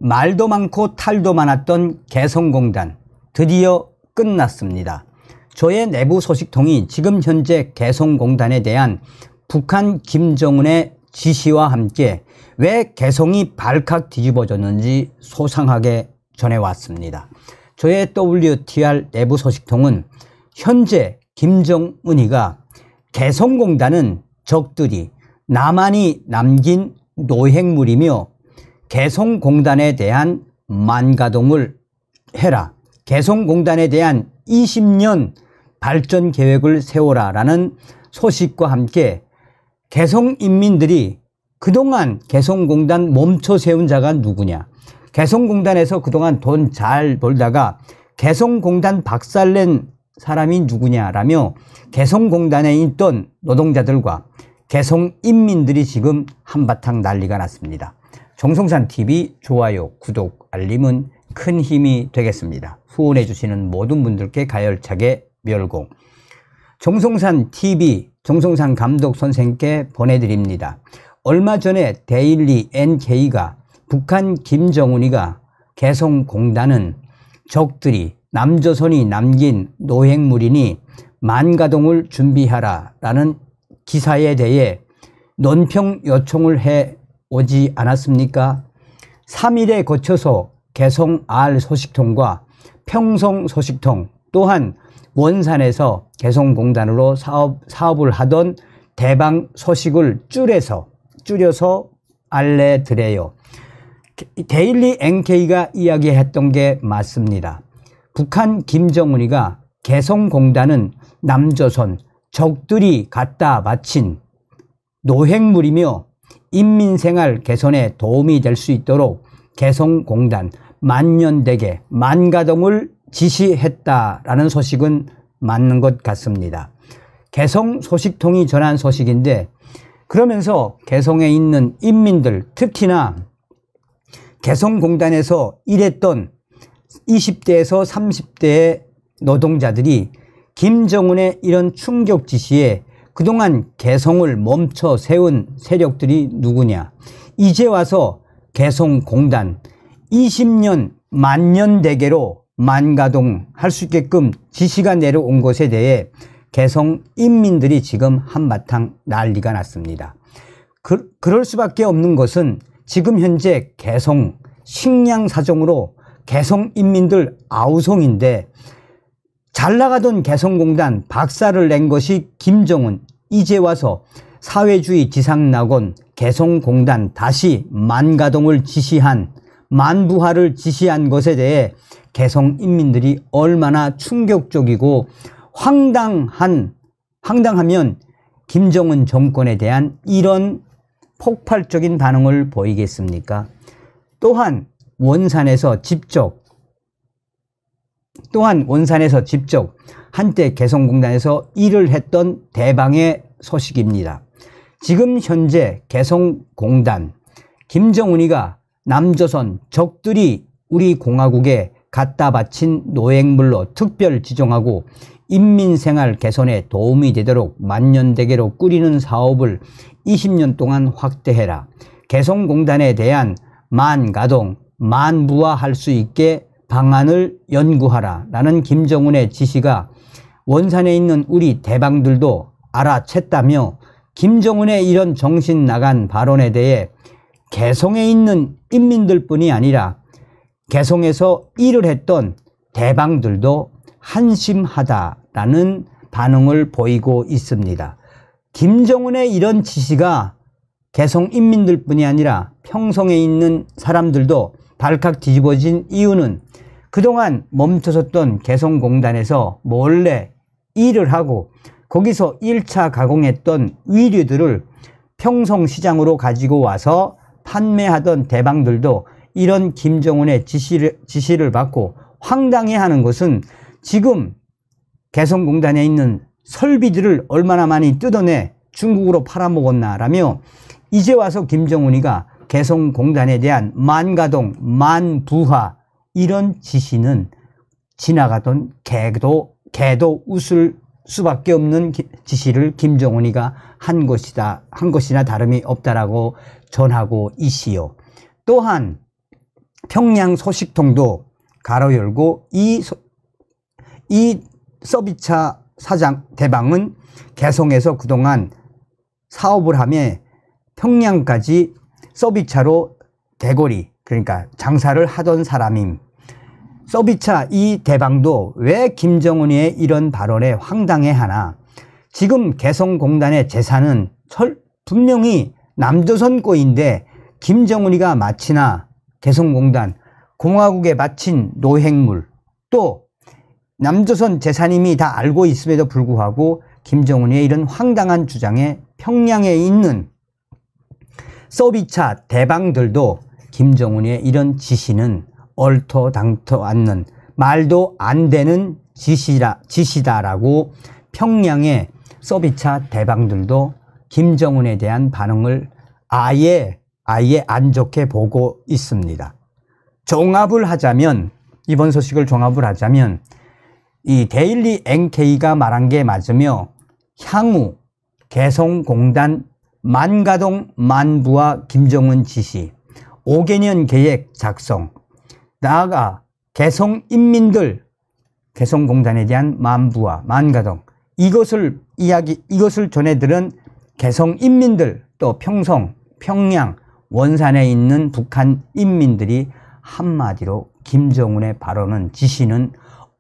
말도 많고 탈도 많았던 개성공단 드디어 끝났습니다. 저의 내부 소식통이 지금 현재 개성공단에 대한 북한 김정은의 지시와 함께 왜 개성이 발칵 뒤집어졌는지 소상하게 전해왔습니다. 저의 WTR 내부 소식통은 현재 김정은이가 개성공단은 적들이 나만이 남긴 노획물이며 개성공단에 대한 만가동을 해라, 개성공단에 대한 20년 발전 계획을 세워라 라는 소식과 함께 개성인민들이 그동안 개성공단 멈춰 세운 자가 누구냐, 개성공단에서 그동안 돈 잘 벌다가 개성공단 박살낸 사람이 누구냐라며 개성공단에 있던 노동자들과 개성인민들이 지금 한바탕 난리가 났습니다. 정성산TV 좋아요, 구독, 알림은 큰 힘이 되겠습니다. 후원해 주시는 모든 분들께 가열차게 멸공. 정성산TV 정성산 감독 선생께 보내드립니다. 얼마 전에 데일리 NK가 북한 김정은이가 개성공단은 적들이 남조선이 남긴 노획물이니 만가동을 준비하라 라는 기사에 대해 논평 요청을 해 오지 않았습니까? 3일에 거쳐서 개성 R 소식통과 평성 소식통 또한 원산에서 개성공단으로 사업을 하던 대방 소식을 줄여서 알려드려요. 데일리 NK가 이야기했던 게 맞습니다. 북한 김정은이가 개성공단은 남조선 적들이 갖다 바친 노획물이며 인민생활 개선에 도움이 될 수 있도록 개성공단 만년대계 만가동을 지시했다라는 소식은 맞는 것 같습니다. 개성 소식통이 전한 소식인데, 그러면서 개성에 있는 인민들, 특히나 개성공단에서 일했던 20대에서 30대의 노동자들이 김정은의 이런 충격 지시에 그동안 개성을 멈춰 세운 세력들이 누구냐, 이제 와서 개성공단 20년 만년대계로 만가동 할 수 있게끔 지시가 내려온 것에 대해 개성인민들이 지금 한바탕 난리가 났습니다. 그럴 수밖에 없는 것은 지금 현재 개성 식량 사정으로 개성인민들 아우성인데, 잘 나가던 개성공단 박살을 낸 것이 김정은, 이제 와서 사회주의 지상낙원 개성공단 다시 만가동을 지시한, 만부하를 지시한 것에 대해 개성인민들이 얼마나 충격적이고 황당하면 김정은 정권에 대한 이런 폭발적인 반응을 보이겠습니까? 또한 원산에서 직접 한때 개성공단에서 일을 했던 대방의 소식입니다. 지금 현재 개성공단 김정은이가 남조선 적들이 우리 공화국에 갖다 바친 노획물로 특별 지정하고 인민생활 개선에 도움이 되도록 만년대계로 꾸리는 사업을 20년 동안 확대해라, 개성공단에 대한 만가동, 만부화할 수 있게 방안을 연구하라 라는 김정은의 지시가 원산에 있는 우리 대방들도 알아챘다며, 김정은의 이런 정신 나간 발언에 대해 개성에 있는 인민들뿐이 아니라 개성에서 일을 했던 대방들도 한심하다라는 반응을 보이고 있습니다. 김정은의 이런 지시가 개성 인민들뿐이 아니라 평성에 있는 사람들도 발칵 뒤집어진 이유는 그동안 멈춰섰던 개성공단에서 몰래 일을 하고 거기서 1차 가공했던 위류들을 평성시장으로 가지고 와서 판매하던 대방들도 이런 김정은의 지시를 받고 황당해하는 것은, 지금 개성공단에 있는 설비들을 얼마나 많이 뜯어내 중국으로 팔아먹었나라며, 이제 와서 김정은이가 개성공단에 대한 만가동, 만부화 이런 지시는 지나가던 개도 웃을 수밖에 없는 지시를 김정은이가 한 것이나 다름이 없다라고 전하고 있시요. 또한 평양 소식통도 가로 열고 이 서비차 사장 대방은 개성에서 그동안 사업을 하며 평양까지 서비차로 대거리, 그러니까 장사를 하던 사람임. 서비차 이 대방도 왜 김정은이의 이런 발언에 황당해하나? 지금 개성공단의 재산은 분명히 남조선 거인데 김정은이가 마치나 개성공단, 공화국에 바친 노획물, 또 남조선 재산임이 다 알고 있음에도 불구하고 김정은이의 이런 황당한 주장에 평양에 있는 서비차 대방들도 김정은이의 이런 지시는 얼토당토 않는, 말도 안 되는 지시다라고 평양의 서비차 대방들도 김정은에 대한 반응을 아예 안 좋게 보고 있습니다. 종합을 하자면, 이번 소식을 종합을 하자면 이 데일리 NK가 말한 게 맞으며 향후 개성공단 만가동 만부와 김정은 지시, 5개년 계획 작성, 나아가 개성인민들, 개성공단에 대한 만부와 만가동, 이것을 전해들은 개성인민들, 또 평양, 원산에 있는 북한 인민들이 한마디로 김정은의 발언은, 지시는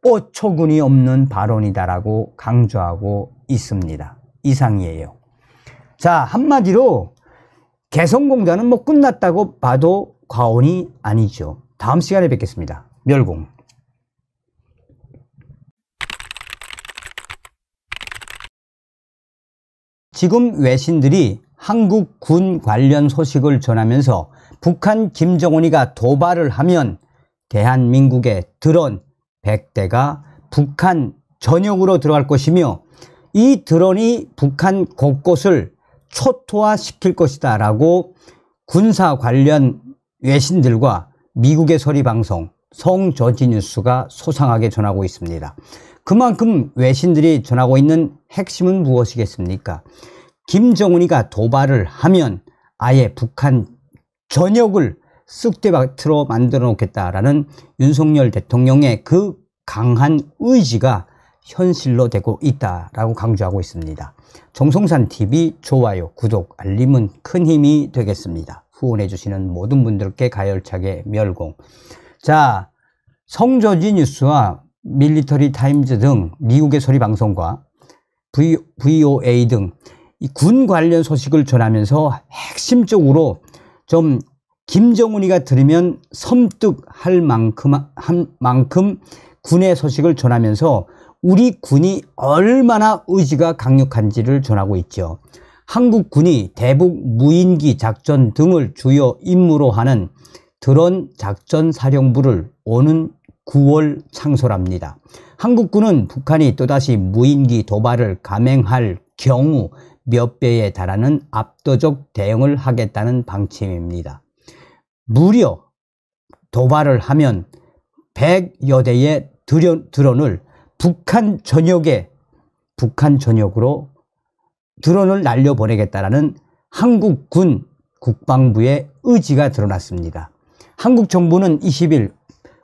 어처구니 없는 발언이다라고 강조하고 있습니다. 이상이에요. 자, 한마디로 개성공단은 뭐 끝났다고 봐도 과언이 아니죠. 다음 시간에 뵙겠습니다. 멸공. 지금 외신들이 한국 군 관련 소식을 전하면서 북한 김정은이가 도발을 하면 대한민국의 드론 100대가 북한 전역으로 들어갈 것이며 이 드론이 북한 곳곳을 초토화시킬 것이다 라고 군사 관련 외신들과 미국의 소리방송 송저지뉴스가 소상하게 전하고 있습니다. 그만큼 외신들이 전하고 있는 핵심은 무엇이겠습니까? 김정은이가 도발을 하면 아예 북한 전역을 쑥대밭으로 만들어 놓겠다라는 윤석열 대통령의 그 강한 의지가 현실로 되고 있다라고 강조하고 있습니다. 정성산TV 좋아요, 구독, 알림은 큰 힘이 되겠습니다. 후원해 주시는 모든 분들께 가열차게 멸공. 자, 송조지 뉴스와 밀리터리 타임즈 등 미국의 소리방송과 VOA 등 이 군 관련 소식을 전하면서 핵심적으로 좀 김정은이가 들으면 섬뜩할 만큼 군의 소식을 전하면서 우리 군이 얼마나 의지가 강력한지를 전하고 있죠. 한국 군이 대북 무인기 작전 등을 주요 임무로 하는 드론 작전 사령부를 오는 9월 창설합니다. 한국군은 북한이 또다시 무인기 도발을 감행할 경우 몇 배에 달하는 압도적 대응을 하겠다는 방침입니다. 무려 도발을 하면 100여 대의 드론을 북한 전역으로 드론을 날려보내겠다라는 한국군 국방부의 의지가 드러났습니다. 한국 정부는 20일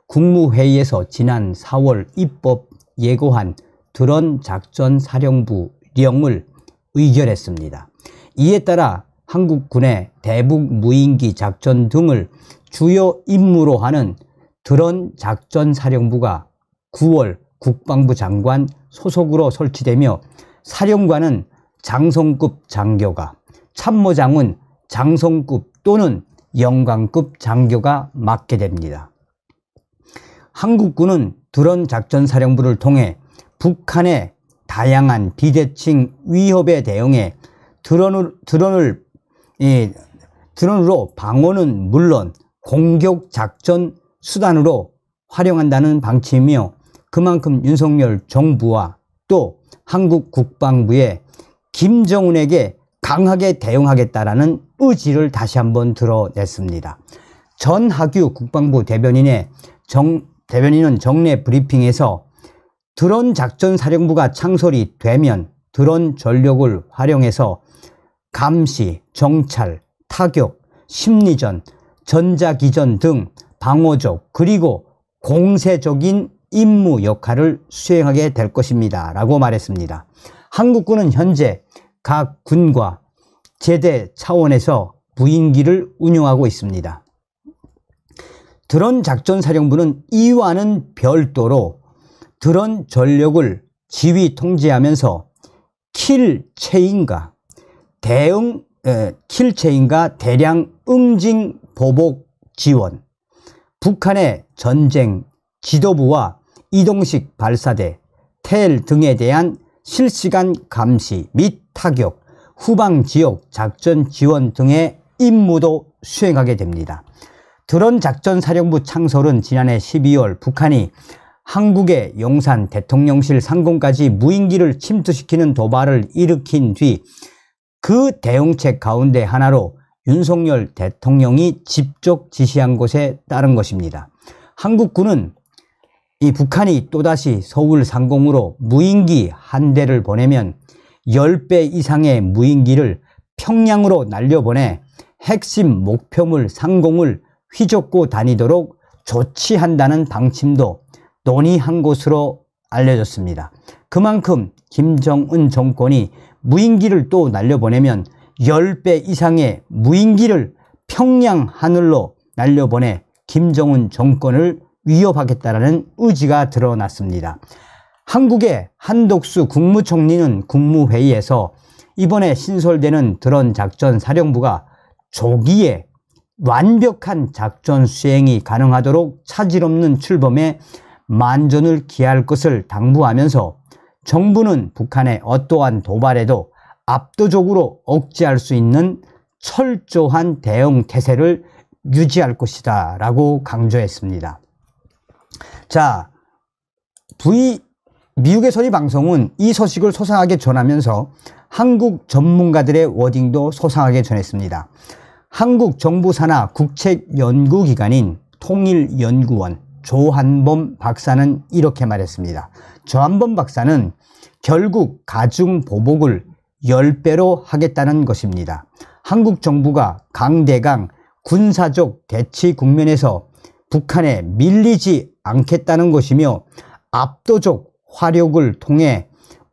국무회의에서 지난 4월 입법 예고한 드론 작전 사령부령을 의결했습니다. 이에 따라 한국군의 대북 무인기 작전 등을 주요 임무로 하는 드론 작전 사령부가 9월 국방부 장관 소속으로 설치되며 사령관은 장성급 장교가, 참모장은 장성급 또는 영관급 장교가 맡게 됩니다. 한국군은 드론 작전 사령부를 통해 북한의 다양한 비대칭 위협에 대응해 드론으로 방어는 물론 공격 작전 수단으로 활용한다는 방침이며, 그만큼 윤석열 정부와 또 한국 국방부의 김정은에게 강하게 대응하겠다라는 의지를 다시 한번 드러냈습니다. 전하규 국방부 대변인은 정례 브리핑에서 드론 작전 사령부가 창설이 되면 드론 전력을 활용해서 감시, 정찰, 타격, 심리전, 전자기전 등 방어적 그리고 공세적인 임무 역할을 수행하게 될 것입니다. 라고 말했습니다. 한국군은 현재 각 군과 제대 차원에서 무인기를 운용하고 있습니다. 드론 작전사령부는 이와는 별도로 드론 전력을 지휘 통제하면서 킬체인과 대량 응징 보복 지원, 북한의 전쟁 지도부와 이동식 발사대, 텔 등에 대한 실시간 감시 및 타격, 후방 지역 작전 지원 등의 임무도 수행하게 됩니다. 드론 작전사령부 창설은 지난해 12월 북한이 한국의 용산 대통령실 상공까지 무인기를 침투시키는 도발을 일으킨 뒤 그 대응책 가운데 하나로 윤석열 대통령이 직접 지시한 것에 따른 것입니다. 한국군은 이 북한이 또다시 서울 상공으로 무인기 한 대를 보내면 10배 이상의 무인기를 평양으로 날려보내 핵심 목표물 상공을 휘젓고 다니도록 조치한다는 방침도 논의한 것으로 알려졌습니다. 그만큼 김정은 정권이 무인기를 또 날려보내면 10배 이상의 무인기를 평양 하늘로 날려보내 김정은 정권을 위협하겠다라는 의지가 드러났습니다. 한국의 한덕수 국무총리는 국무회의에서 이번에 신설되는 드론 작전 사령부가 조기에 완벽한 작전 수행이 가능하도록 차질 없는 출범에 만전을 기할 것을 당부하면서 정부는 북한의 어떠한 도발에도 압도적으로 억제할 수 있는 철저한 대응 태세를 유지할 것이다 라고 강조했습니다. 자, 미국의 소리 방송은 이 소식을 소상하게 전하면서 한국 전문가들의 워딩도 소상하게 전했습니다. 한국 정부 산하 국책연구기관인 통일연구원 조한범 박사는 이렇게 말했습니다. 조한범 박사는 결국 가중보복을 10배로 하겠다는 것입니다. 한국 정부가 강대강 군사적 대치 국면에서 북한에 밀리지 않겠다는 것이며 압도적 화력을 통해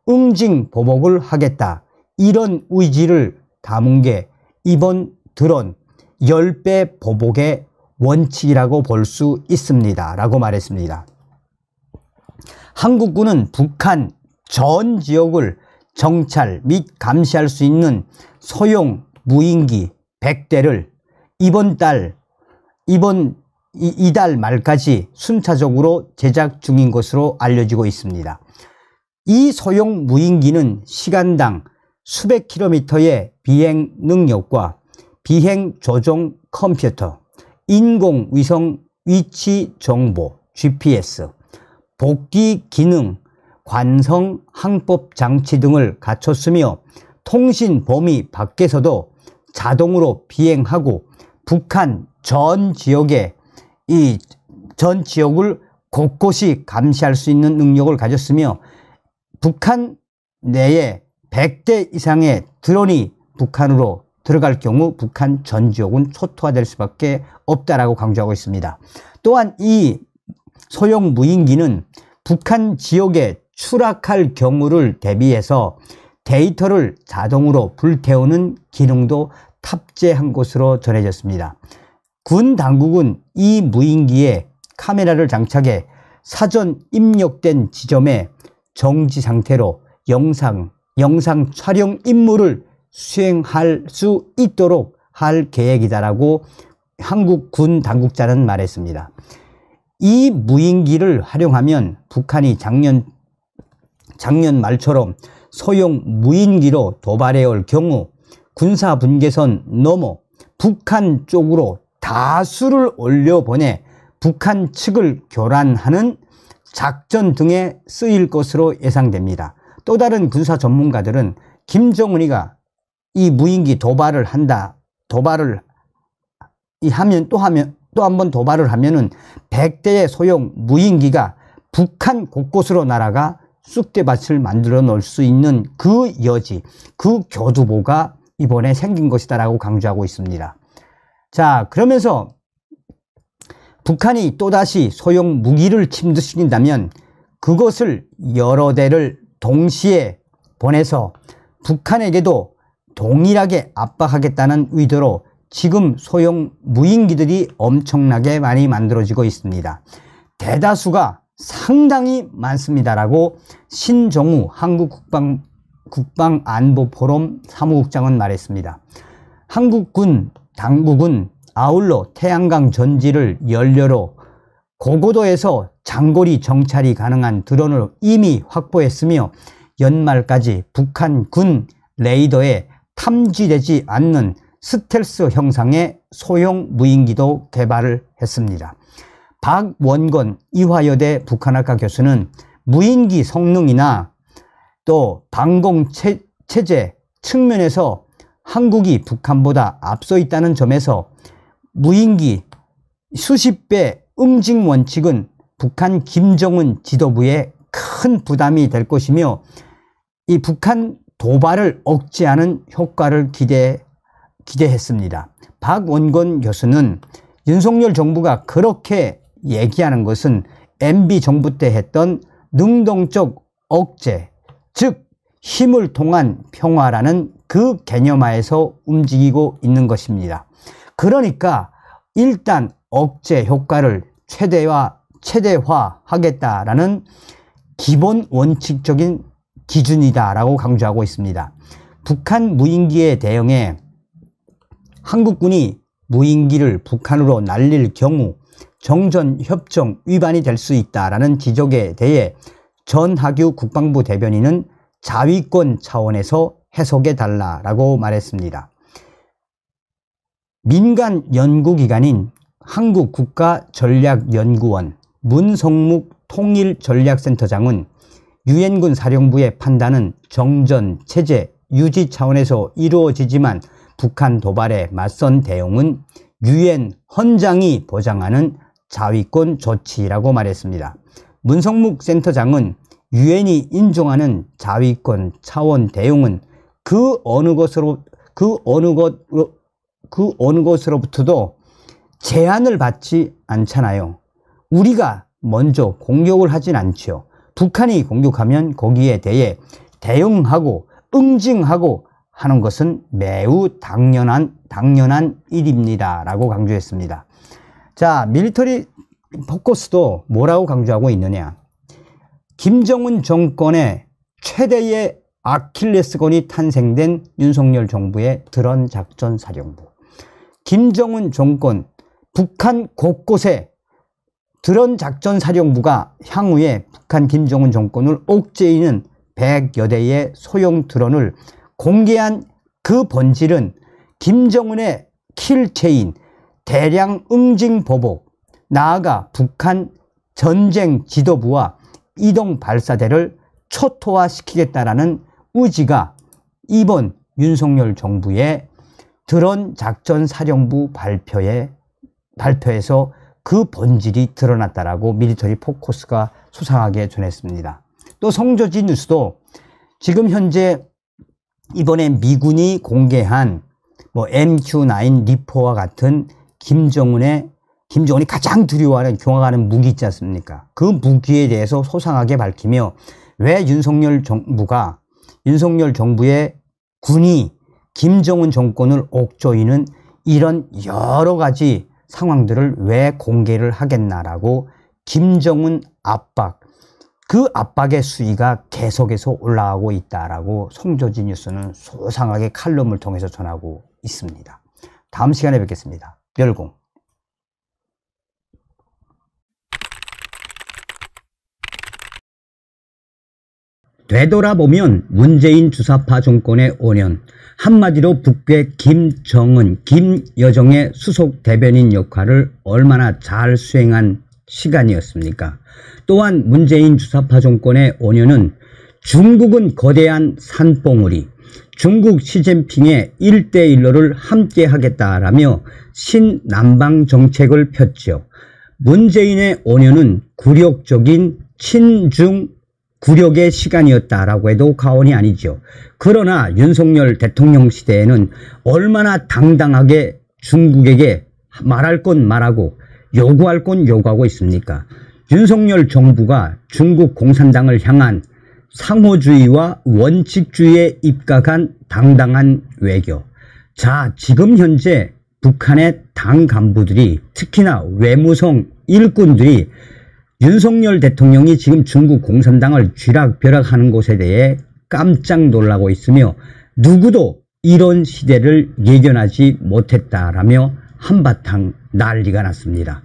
응징보복을 하겠다. 이런 의지를 담은 게 이번 드론 10배 보복의 원칙이라고 볼 수 있습니다. 라고 말했습니다. 한국군은 북한 전 지역을 정찰 및 감시할 수 있는 소형 무인기 100대를 이달 말까지 순차적으로 제작 중인 것으로 알려지고 있습니다. 이 소형 무인기는 시간당 수백 킬로미터의 비행 능력과 비행 조종 컴퓨터, 인공위성 위치 정보, GPS, 복귀 기능, 관성 항법 장치 등을 갖췄으며 통신 범위 밖에서도 자동으로 비행하고 북한 전 지역을 곳곳이 감시할 수 있는 능력을 가졌으며 북한 내에 100대 이상의 드론이 북한으로 들어갈 경우 북한 전 지역은 초토화될 수밖에 없다라고 강조하고 있습니다. 또한 이 소형 무인기는 북한 지역에 추락할 경우를 대비해서 데이터를 자동으로 불태우는 기능도 탑재한 것으로 전해졌습니다. 군 당국은 이 무인기에 카메라를 장착해 사전 입력된 지점에 정지 상태로 영상 촬영 임무를 수행할 수 있도록 할 계획이다라고 한국 군 당국자는 말했습니다. 이 무인기를 활용하면 북한이 작년 말처럼 소형 무인기로 도발해 올 경우 군사 분계선 넘어 북한 쪽으로 다수를 올려보내 북한 측을 교란하는 작전 등에 쓰일 것으로 예상됩니다. 또 다른 군사 전문가들은 김정은이가 이 무인기 도발을 하면 또 한 번 도발을 하면은 100대의 소형 무인기가 북한 곳곳으로 날아가 쑥대밭을 만들어 놓을 수 있는 그 여지, 그 교두보가 이번에 생긴 것이다라고 강조하고 있습니다. 자, 그러면서 북한이 또다시 소형 무기를 침투시킨다면 그것을 여러 대를 동시에 보내서 북한에게도 동일하게 압박하겠다는 의도로 지금 소형 무인기들이 엄청나게 많이 만들어지고 있습니다. 대다수가 상당히 많습니다라고 신정우 한국국방안보포럼 사무국장은 말했습니다. 한국군 당국은 아울러 태양광 전지를 연료로 고고도에서 장거리 정찰이 가능한 드론을 이미 확보했으며 연말까지 북한 군 레이더에 탐지되지 않는 스텔스 형상의 소형 무인기도 개발을 했습니다. 박원건 이화여대 북한학과 교수는 무인기 성능이나 또 방공 체제 측면에서 한국이 북한보다 앞서 있다는 점에서 무인기 수십 배 응징 원칙은 북한 김정은 지도부에 큰 부담이 될 것이며 이 북한 도발을 억제하는 효과를 기대했습니다. 박원건 교수는 윤석열 정부가 그렇게 얘기하는 것은 MB 정부 때 했던 능동적 억제, 즉 힘을 통한 평화라는 그 개념하에서 움직이고 있는 것입니다. 그러니까 일단 억제 효과를 최대화하겠다라는 기본 원칙적인 기준이다라고 강조하고 있습니다. 북한 무인기에 대응해 한국군이 무인기를 북한으로 날릴 경우 정전협정 위반이 될 수 있다라는 지적에 대해 전하규 국방부 대변인은 자위권 차원에서 해석해달라라고 말했습니다. 민간 연구기관인 한국국가전략연구원 문성묵 통일전략센터장은 유엔군 사령부의 판단은 정전 체제 유지 차원에서 이루어지지만 북한 도발에 맞선 대응은 유엔 헌장이 보장하는 자위권 조치라고 말했습니다. 문성묵 센터장은 유엔이 인정하는 자위권 차원 대응은 그 어느 것으로부터도 제한을 받지 않잖아요. 우리가 먼저 공격을 하진 않죠. 북한이 공격하면 거기에 대해 대응하고 응징하고 하는 것은 매우 당연한 일입니다 라고 강조했습니다. 자, 밀리터리 포커스도 뭐라고 강조하고 있느냐. 김정은 정권의 최대의 아킬레스건이 탄생된 윤석열 정부의 드론 작전 사령부. 김정은 정권 북한 곳곳에 드론 작전 사령부가 향후에 북한 김정은 정권을 옥죄이는 100여 대의 소형 드론을 공개한 그 본질은 김정은의 킬체인, 대량 응징 보복, 나아가 북한 전쟁 지도부와 이동 발사대를 초토화시키겠다라는 의지가 이번 윤석열 정부의 드론 작전 사령부 발표에서 그 본질이 드러났다라고 밀리터리 포커스가 수상하게 전했습니다. 또 성조지 뉴스도 지금 현재 이번에 미군이 공개한 MQ-9 리퍼와 같은 김정은이 가장 두려워하는 경악하는 무기 있지 않습니까? 그 무기에 대해서 소상하게 밝히며 왜 윤석열 정부의 군이 김정은 정권을 옥죄이는 이런 여러 가지 상황들을 왜 공개를 하겠나라고 김정은 압박, 그 압박의 수위가 계속해서 올라가고 있다라고 성조지 뉴스는 소상하게 칼럼을 통해서 전하고 있습니다. 다음 시간에 뵙겠습니다. 별공. 되돌아보면 문재인 주사파 정권의 5년, 한마디로 북괴 김정은, 김여정의 수석 대변인 역할을 얼마나 잘 수행한 시간이었습니까? 또한 문재인 주사파 정권의 5년은 중국은 거대한 산봉우리, 중국 시진핑의 1대1로를 함께 하겠다라며 신남방 정책을 폈죠. 문재인의 5년은 굴욕적인 친중 굴욕의 시간이었다라고 해도 과언이 아니죠. 그러나 윤석열 대통령 시대에는 얼마나 당당하게 중국에게 말할 건 말하고 요구할 건 요구하고 있습니까? 윤석열 정부가 중국 공산당을 향한 상호주의와 원칙주의에 입각한 당당한 외교. 자, 지금 현재 북한의 당 간부들이, 특히나 외무성 일꾼들이 윤석열 대통령이 지금 중국 공산당을 쥐락벼락하는 것에 대해 깜짝 놀라고 있으며 누구도 이런 시대를 예견하지 못했다라며 한바탕 난리가 났습니다.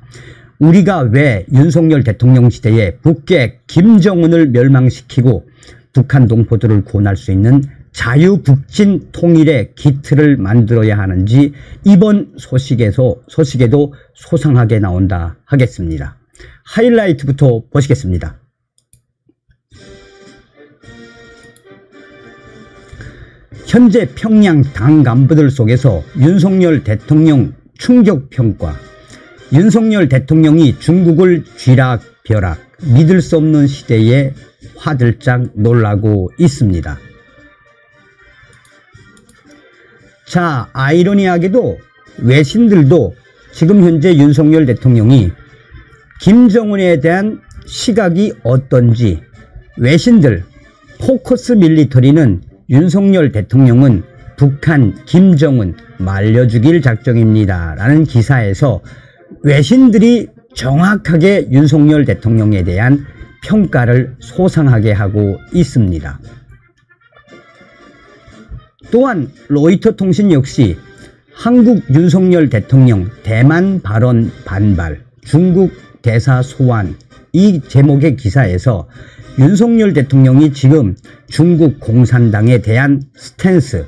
우리가 왜 윤석열 대통령 시대에 북계 김정은을 멸망시키고 북한 동포들을 구원할 수 있는 자유북진 통일의 기틀을 만들어야 하는지 이번 소식에도 소상하게 나온다 하겠습니다. 하이라이트부터 보시겠습니다. 현재 평양 당 간부들 속에서 윤석열 대통령 충격평가, 윤석열 대통령이 중국을 쥐락벼락, 믿을 수 없는 시대에 화들짝 놀라고 있습니다. 자, 아이러니하게도 외신들도 지금 현재 윤석열 대통령이 김정은에 대한 시각이 어떤지, 외신들 포커스 밀리터리는 윤석열 대통령은 북한 김정은 말려죽일 작정입니다 라는 기사에서 외신들이 정확하게 윤석열 대통령에 대한 평가를 소상하게 하고 있습니다. 또한 로이터 통신 역시 한국 윤석열 대통령 대만 발언 반발, 중국 대사 소환, 이 제목의 기사에서 윤석열 대통령이 지금 중국 공산당에 대한 스탠스,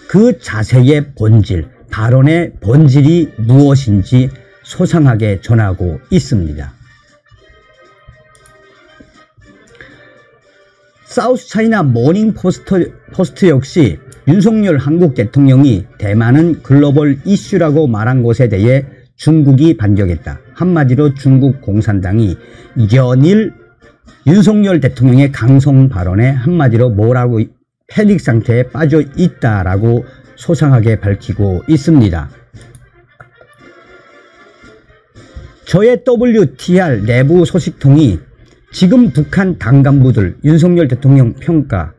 그 자세의 본질, 발언의 본질이 무엇인지 소상하게 전하고 있습니다. 사우스차이나 모닝 포스트 역시 윤석열 한국 대통령이 대만은 글로벌 이슈라고 말한 것에 대해 중국이 반격했다. 한마디로 중국 공산당이 연일 윤석열 대통령의 강성 발언에 한마디로 뭐라고 패닉 상태에 빠져 있다라고 소상하게 밝히고 있습니다. 저의 WTR 내부 소식통이 지금 북한 당 간부들 윤석열 대통령 평가,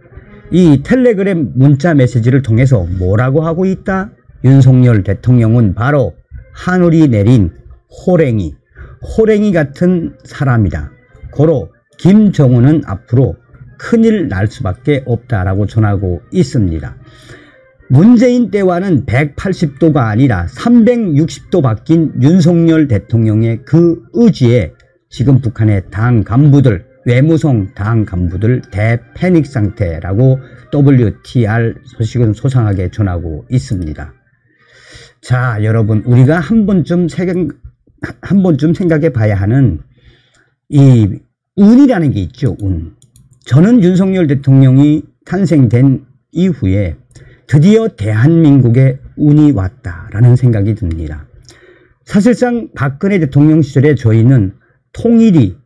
이 텔레그램 문자 메시지를 통해서 뭐라고 하고 있다? 윤석열 대통령은 바로 하늘이 내린 호랭이 같은 사람이다. 고로 김정은은 앞으로 큰일 날 수밖에 없다라고 전하고 있습니다. 문재인 때와는 180도가 아니라 360도 바뀐 윤석열 대통령의 그 의지에 지금 북한의 당 간부들, 외무성 당 간부들 대패닉 상태라고 WTR 소식은 소상하게 전하고 있습니다. 자, 여러분, 우리가 한 번쯤 생각해 봐야 하는 이 운이라는 게 있죠. 운. 저는 윤석열 대통령이 탄생된 이후에 드디어 대한민국에 운이 왔다라는 생각이 듭니다. 사실상 박근혜 대통령 시절에 저희는 통일이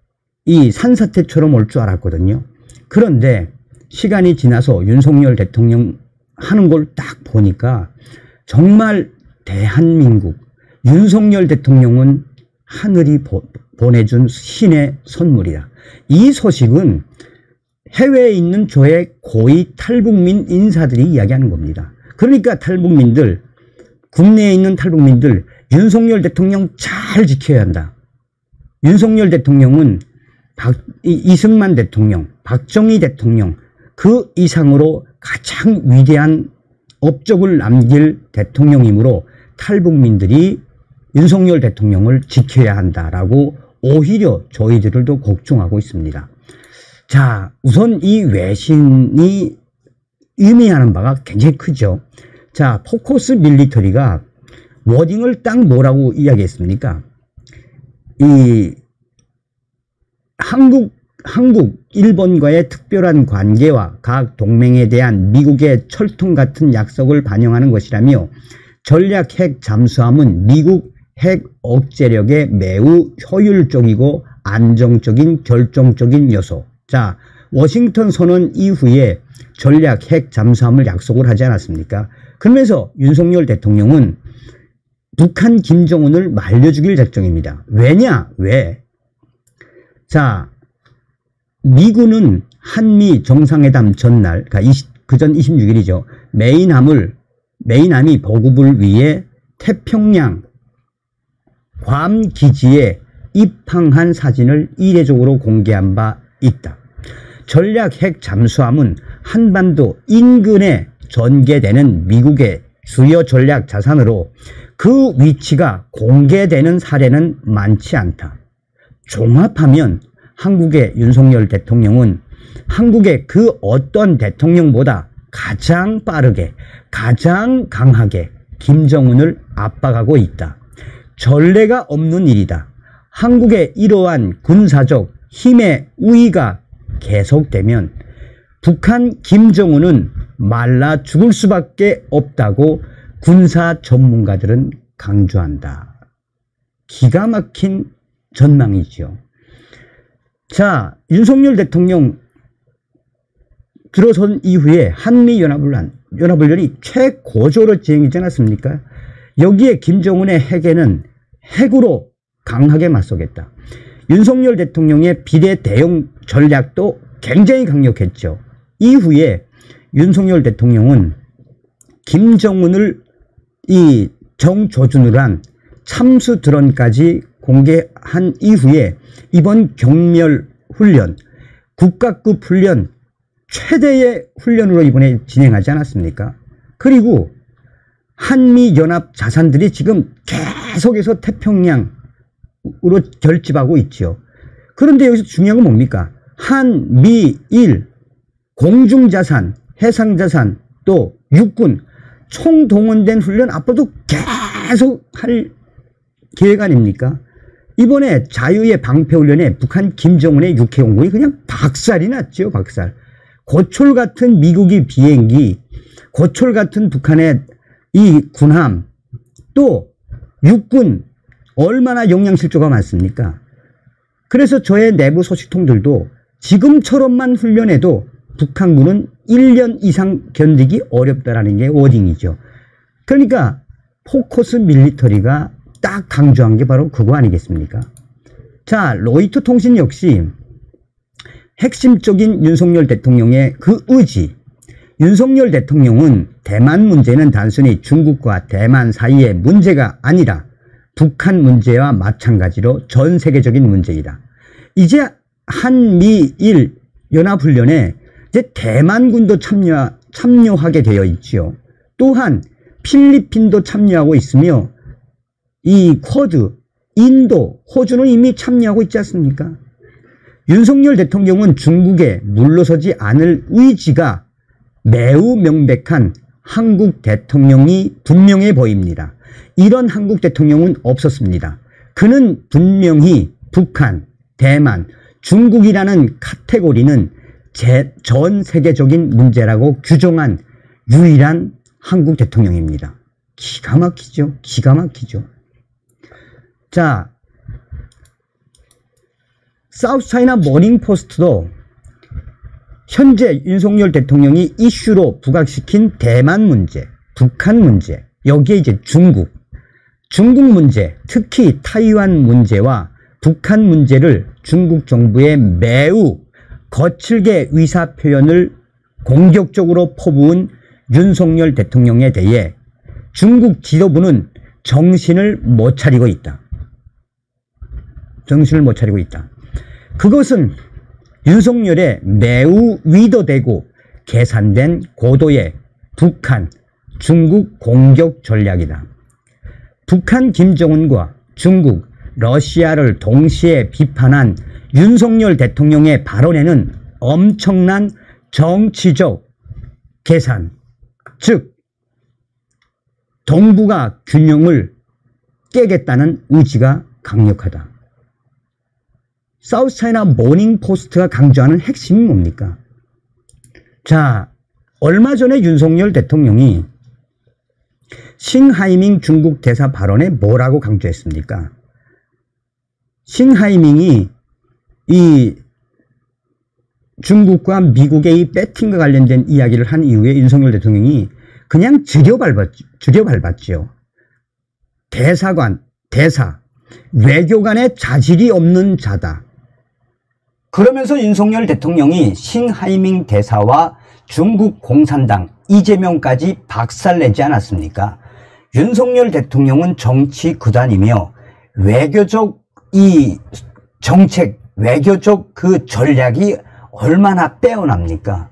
이 산사태처럼 올 줄 알았거든요. 그런데 시간이 지나서 윤석열 대통령 하는 걸 딱 보니까 정말 대한민국, 윤석열 대통령은 하늘이 보내준 신의 선물이다. 이 소식은 해외에 있는 저의 고위 탈북민 인사들이 이야기하는 겁니다. 그러니까 탈북민들, 국내에 있는 탈북민들, 윤석열 대통령 잘 지켜야 한다. 윤석열 대통령은 이승만 대통령, 박정희 대통령 그 이상으로 가장 위대한 업적을 남길 대통령이므로 탈북민들이 윤석열 대통령을 지켜야 한다라고 오히려 저희들도 걱정하고 있습니다. 자, 우선 이 외신이 의미하는 바가 굉장히 크죠. 자, 포커스 밀리터리가 워딩을 딱 뭐라고 이야기했습니까? 이 한국, 일본과의 특별한 관계와 각 동맹에 대한 미국의 철통 같은 약속을 반영하는 것이라며 전략 핵 잠수함은 미국 핵 억제력에 매우 효율적이고 안정적인 결정적인 요소. 자, 워싱턴 선언 이후에 전략 핵 잠수함을 약속을 하지 않았습니까? 그러면서 윤석열 대통령은 북한 김정은을 말려 죽일 작정입니다. 왜냐? 왜? 자, 미군은 한미 정상회담 전날, 그러니까 그전 26일이죠. 메이남이 보급을 위해 태평양 괌 기지에 입항한 사진을 이례적으로 공개한 바 있다. 전략 핵 잠수함은 한반도 인근에 전개되는 미국의 주요 전략 자산으로 그 위치가 공개되는 사례는 많지 않다. 종합하면 한국의 윤석열 대통령은 한국의 그 어떤 대통령보다 가장 빠르게, 가장 강하게 김정은을 압박하고 있다. 전례가 없는 일이다. 한국의 이러한 군사적 힘의 우위가 계속되면 북한 김정은은 말라 죽을 수밖에 없다고 군사 전문가들은 강조한다. 기가 막힌 전망이죠. 자, 윤석열 대통령 들어선 이후에 한미연합훈련이 최고조로 진행되지 않았습니까? 여기에 김정은의 핵에는 핵으로 강하게 맞서겠다. 윤석열 대통령의 비례 대응 전략도 굉장히 강력했죠. 이후에 윤석열 대통령은 김정은을 이 정조준으로 한 참수 드론까지 공개한 이후에 이번 경멸훈련, 국가급 훈련 최대의 훈련으로 이번에 진행하지 않았습니까? 그리고 한미연합 자산들이 지금 계속해서 태평양으로 결집하고 있죠. 그런데 여기서 중요한 건 뭡니까? 한미일 공중자산, 해상자산, 또 육군 총동원된 훈련 앞으로도 계속 할 계획 아닙니까? 이번에 자유의 방패훈련에 북한 김정은의 육해공군이 그냥 박살이 났죠. 박살. 고철 같은 미국의 비행기, 고철 같은 북한의 이 군함, 또 육군 얼마나 영양실조가 많습니까? 그래서 저의 내부 소식통들도 지금처럼만 훈련해도 북한군은 1년 이상 견디기 어렵다라는 게 워딩이죠. 그러니까 포커스 밀리터리가 딱 강조한 게 바로 그거 아니겠습니까? 자, 로이터 통신 역시 핵심적인 윤석열 대통령의 그 의지, 윤석열 대통령은 대만 문제는 단순히 중국과 대만 사이의 문제가 아니라 북한 문제와 마찬가지로 전 세계적인 문제이다. 이제 한미일 연합훈련에 이제 대만군도 참여하게 되어 있지요. 또한 필리핀도 참여하고 있으며 이 쿼드, 인도, 호주는 이미 참여하고 있지 않습니까? 윤석열 대통령은 중국에 물러서지 않을 의지가 매우 명백한 한국 대통령이 분명해 보입니다. 이런 한국 대통령은 없었습니다. 그는 분명히 북한, 대만, 중국이라는 카테고리는 전 세계적인 문제라고 규정한 유일한 한국 대통령입니다. 기가 막히죠. 기가 막히죠. 자, 사우스차이나 모닝포스트도 현재 윤석열 대통령이 이슈로 부각시킨 대만 문제, 북한 문제, 여기에 이제 중국 문제, 특히 타이완 문제와 북한 문제를 중국 정부의 매우 거칠게 의사표현을 공격적으로 퍼부은 윤석열 대통령에 대해 중국 지도부는 정신을 못 차리고 있다. 정신을 못 차리고 있다. 그것은 윤석열의 매우 의도되고 계산된 고도의 북한, 중국 공격 전략이다. 북한 김정은과 중국, 러시아를 동시에 비판한 윤석열 대통령의 발언에는 엄청난 정치적 계산, 즉 동북아 균형을 깨겠다는 의지가 강력하다. 사우스차이나 모닝포스트가 강조하는 핵심이 뭡니까? 자, 얼마 전에 윤석열 대통령이 싱하이밍 중국 대사 발언에 뭐라고 강조했습니까? 싱하이밍이 이 중국과 미국의 이 배팅과 관련된 이야기를 한 이후에 윤석열 대통령이 그냥 줄여밟았죠. 대사관, 대사, 외교관의 자질이 없는 자다. 그러면서 윤석열 대통령이 싱하이밍 대사와 중국 공산당 이재명까지 박살내지 않았습니까? 윤석열 대통령은 정치 구단이며 외교적 이 정책, 외교적 그 전략이 얼마나 빼어납니까?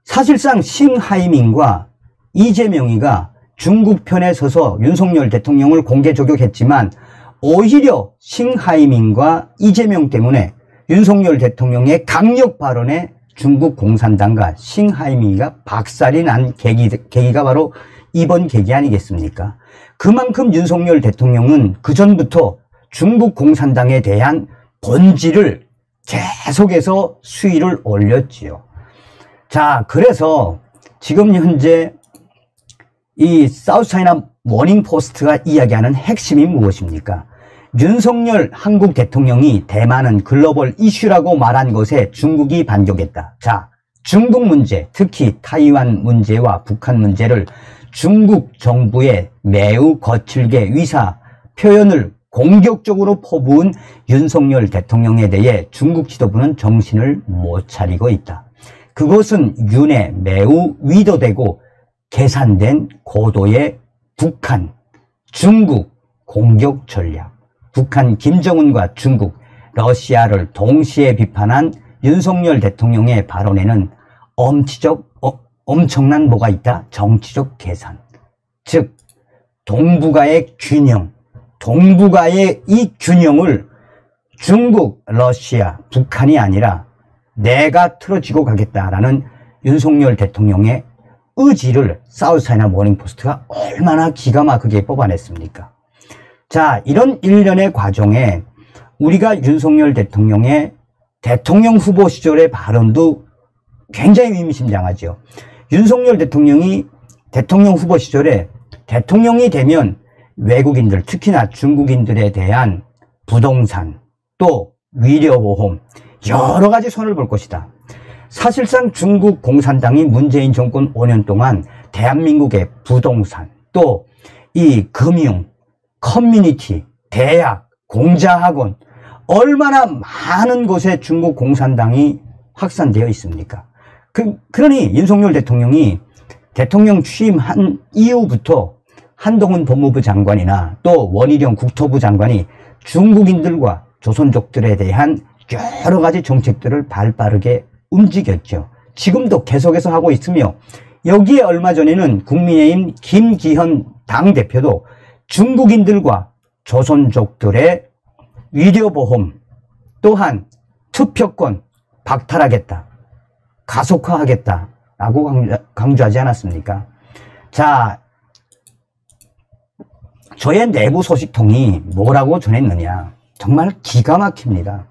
사실상 싱하이밍과 이재명이가 중국 편에 서서 윤석열 대통령을 공개 저격했지만 오히려 싱하이밍과 이재명 때문에 윤석열 대통령의 강력 발언에 중국 공산당과 싱하이밍이가 박살이 난 계기가 바로 이번 계기 아니겠습니까? 그만큼 윤석열 대통령은 그전부터 중국 공산당에 대한 본질을 계속해서 수위를 올렸지요. 자, 그래서 지금 현재 이 사우스차이나 모닝포스트가 이야기하는 핵심이 무엇입니까? 윤석열 한국 대통령이 대만은 글로벌 이슈라고 말한 것에 중국이 반격했다. 자, 중국 문제, 특히 타이완 문제와 북한 문제를 중국 정부의 매우 거칠게 의사 표현을 공격적으로 퍼부은 윤석열 대통령에 대해 중국 지도부는 정신을 못 차리고 있다. 그것은 윤의 매우 위도되고 계산된 고도의 북한, 중국 공격 전략. 북한 김정은과 중국, 러시아를 동시에 비판한 윤석열 대통령의 발언에는 엄청난 뭐가 있다? 정치적 계산. 즉, 동북아의 균형, 동북아의 이 균형을 중국, 러시아, 북한이 아니라 내가 틀어지고 가겠다라는 윤석열 대통령의 의지를 사우스차이나 모닝포스트가 얼마나 기가 막히게 뽑아냈습니까? 자, 이런 일련의 과정에 우리가 윤석열 대통령의 대통령 후보 시절의 발언도 굉장히 의미심장하죠. 윤석열 대통령이 대통령 후보 시절에 대통령이 되면 외국인들, 특히나 중국인들에 대한 부동산, 또 위료보험, 여러 가지 손을 볼 것이다. 사실상 중국 공산당이 문재인 정권 5년 동안 대한민국의 부동산, 또 이 금융, 커뮤니티, 대학, 공자학원, 얼마나 많은 곳에 중국 공산당이 확산되어 있습니까? 그러니 윤석열 대통령이 대통령 취임한 이후부터 한동훈 법무부 장관이나 또 원희룡 국토부 장관이 중국인들과 조선족들에 대한 여러 가지 정책들을 발빠르게 움직였죠. 지금도 계속해서 하고 있으며 여기에 얼마 전에는 국민의힘 김기현 당대표도 중국인들과 조선족들의 위료보험 또한 투표권 박탈하겠다, 가속화하겠다라고 강조하지 않았습니까? 자, 저의 내부 소식통이 뭐라고 전했느냐, 정말 기가 막힙니다.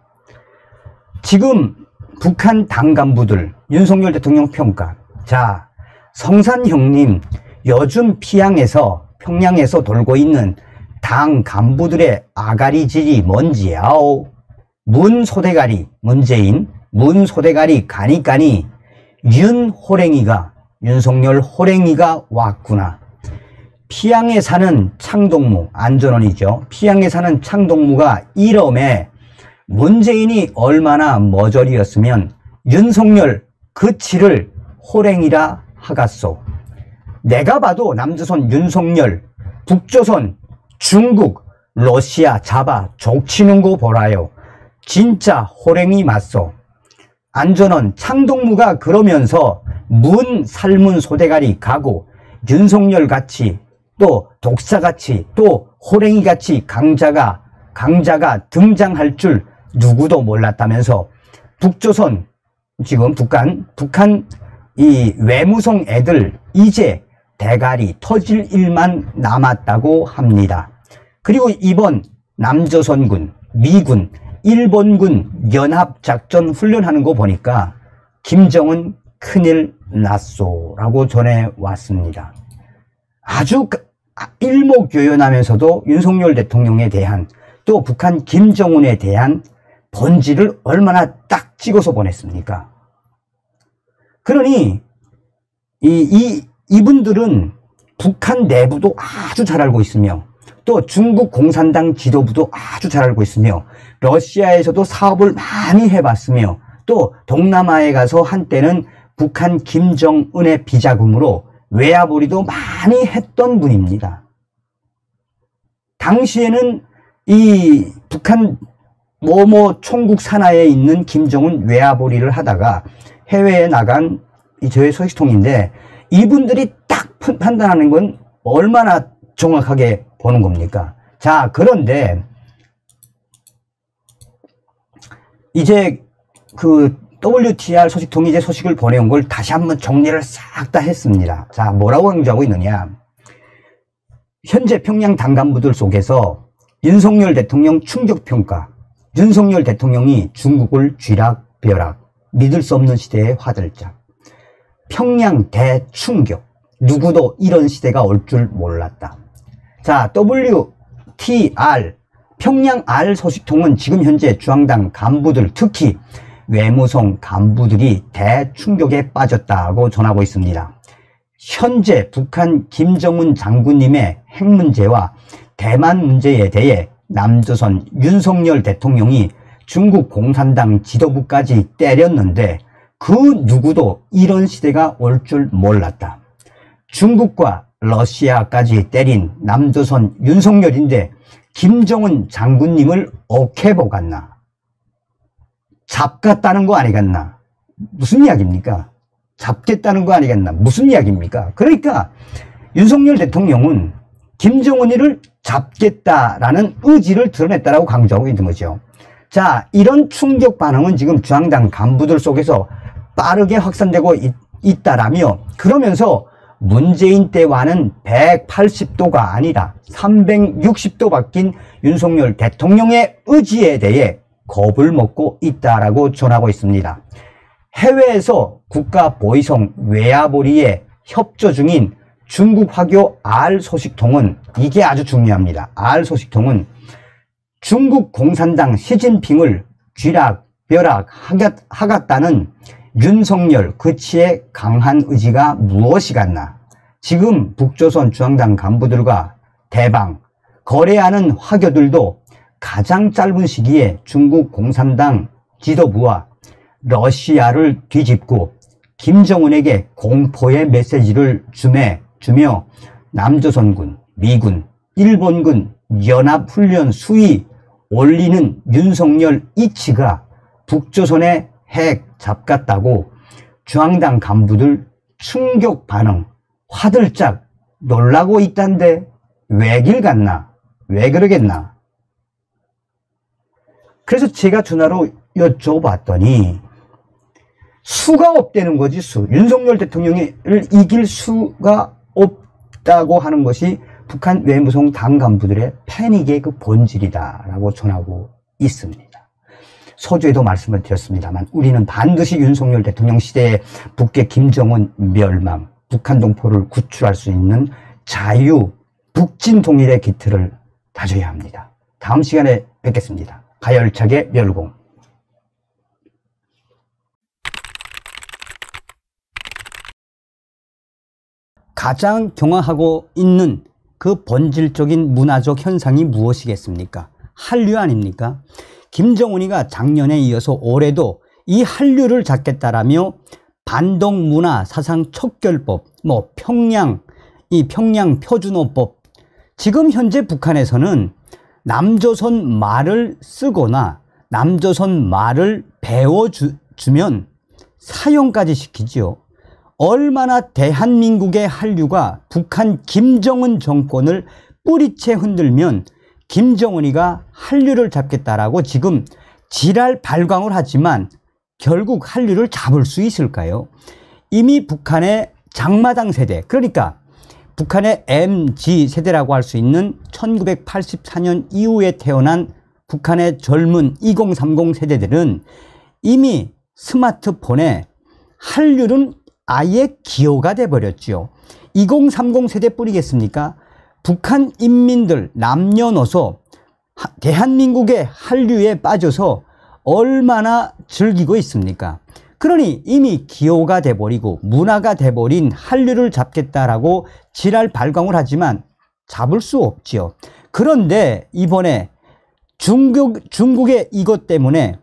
지금 북한 당 간부들 윤석열 대통령 평가. 자, 성산 형님 요즘 평양에서 돌고 있는 당 간부들의 아가리질이 뭔지야오. 문소대가리, 문재인 문소대가리 가니까니 윤석열 호랭이가 왔구나. 피양에 사는 창동무, 안전원이죠. 피양에 사는 창동무가 이름에 문재인이 얼마나 머저리였으면 윤석열 그치를 호랭이라 하갔소. 내가 봐도 남조선 윤석열, 북조선, 중국, 러시아 잡아 족치는 거 보라요. 진짜 호랭이 맞소. 안전원 창동무가 그러면서 삶은 소대가리 가고 윤석열 같이 또 독사같이 또 호랭이같이 강자가 등장할 줄 누구도 몰랐다면서 북조선 지금 북한 이 외무성 애들 이제 대가리 터질 일만 남았다고 합니다. 그리고 이번 남조선군, 미군, 일본군 연합작전 훈련하는 거 보니까 김정은 큰일 났소라고 전해왔습니다. 아주 일목요연하면서도 윤석열 대통령에 대한 또 북한 김정은에 대한 본질을 얼마나 딱 찍어서 보냈습니까? 그러니 이분들은 북한 내부도 아주 잘 알고 있으며 또 중국 공산당 지도부도 아주 잘 알고 있으며 러시아에서도 사업을 많이 해봤으며 또 동남아에 가서 한때는 북한 김정은의 비자금으로 외화벌이도 많이 했던 분입니다. 당시에는 이 북한 모모 총국 산하에 있는 김정은 외화벌이를 하다가 해외에 나간 저의 소식통인데 이분들이 딱 판단하는 건 얼마나 정확하게 보는 겁니까? 자, 그런데 이제 그 WTR 소식통이 이제 소식을 보내온 걸 다시 한번 정리를 싹 다 했습니다. 자, 뭐라고 강조하고 있느냐? 현재 평양 당 간부들 속에서 윤석열 대통령 충격평가, 윤석열 대통령이 중국을 쥐락벼락, 믿을 수 없는 시대의 화들짝, 평양 대충격, 누구도 이런 시대가 올 줄 몰랐다. 자, WTR, 평양 R 소식통은 지금 현재 중앙당 간부들, 특히 외무성 간부들이 대충격에 빠졌다고 전하고 있습니다. 현재 북한 김정은 장군님의 핵 문제와 대만 문제에 대해 남조선 윤석열 대통령이 중국 공산당 지도부까지 때렸는데 그 누구도 이런 시대가 올 줄 몰랐다. 중국과 러시아까지 때린 남조선 윤석열인데 김정은 장군님을 어케보 갔나? 잡겠다는 거 아니겠나? 무슨 이야기입니까? 잡겠다는 거 아니겠나? 무슨 이야기입니까? 그러니까 윤석열 대통령은 김정은이를 잡겠다라는 의지를 드러냈다라고 강조하고 있는 거죠. 자, 이런 충격 반응은 지금 중앙당 간부들 속에서 빠르게 확산되고 있다라며 그러면서 문재인 때와는 180도가 아니라 360도 바뀐 윤석열 대통령의 의지에 대해 겁을 먹고 있다라고 전하고 있습니다. 해외에서 국가보위성 외화벌이에 협조 중인 중국 화교 R 소식통은 이게 아주 중요합니다. R 소식통은 중국 공산당 시진핑을 쥐락벼락 하겠다는 윤석열 그치의 강한 의지가 무엇이겠나? 지금 북조선 중앙당 간부들과 대방, 거래하는 화교들도 가장 짧은 시기에 중국 공산당 지도부와 러시아를 뒤집고 김정은에게 공포의 메시지를 주며 남조선군, 미군, 일본군 연합훈련 수위 올리는 윤석열 이치가 북조선의 핵 잡겠다고 중앙당 간부들 충격 반응, 화들짝 놀라고 있단데 왜 길 갔나? 왜 그러겠나? 그래서 제가 전화로 여쭤봤더니 수가 없다는 거지, 수. 윤석열 대통령을 이길 수가 없다고 하는 것이 북한 외무성 당 간부들의 패닉의 그 본질이다라고 전하고 있습니다. 서두에도 말씀을 드렸습니다만 우리는 반드시 윤석열 대통령 시대에 북계 김정은 멸망, 북한 동포를 구출할 수 있는 자유, 북진 통일의 기틀을 다져야 합니다. 다음 시간에 뵙겠습니다. 가열차게 멸공. 가장 경화하고 있는 그 본질적인 문화적 현상이 무엇이겠습니까? 한류 아닙니까? 김정은이가 작년에 이어서 올해도 이 한류를 잡겠다라며 반동 문화 사상 척결법, 평양 표준어법, 지금 현재 북한에서는 남조선 말을 쓰거나 남조선 말을 배워주면 사형까지 시키지요. 얼마나 대한민국의 한류가 북한 김정은 정권을 뿌리채 흔들면 김정은이가 한류를 잡겠다라고 지금 지랄 발광을 하지만 결국 한류를 잡을 수 있을까요? 이미 북한의 장마당 세대, 그러니까 북한의 MZ 세대라고 할 수 있는 1984년 이후에 태어난 북한의 젊은 2030 세대들은 이미 스마트폰에 한류는 아예 기호가 돼버렸죠. 2030 세대 뿌리겠습니까? 북한 인민들 남녀노소 대한민국의 한류에 빠져서 얼마나 즐기고 있습니까? 그러니 이미 기호가 돼버리고 문화가 돼버린 한류를 잡겠다라고 지랄 발광을 하지만 잡을 수 없지요. 그런데 이번에 중국의 이것 때문에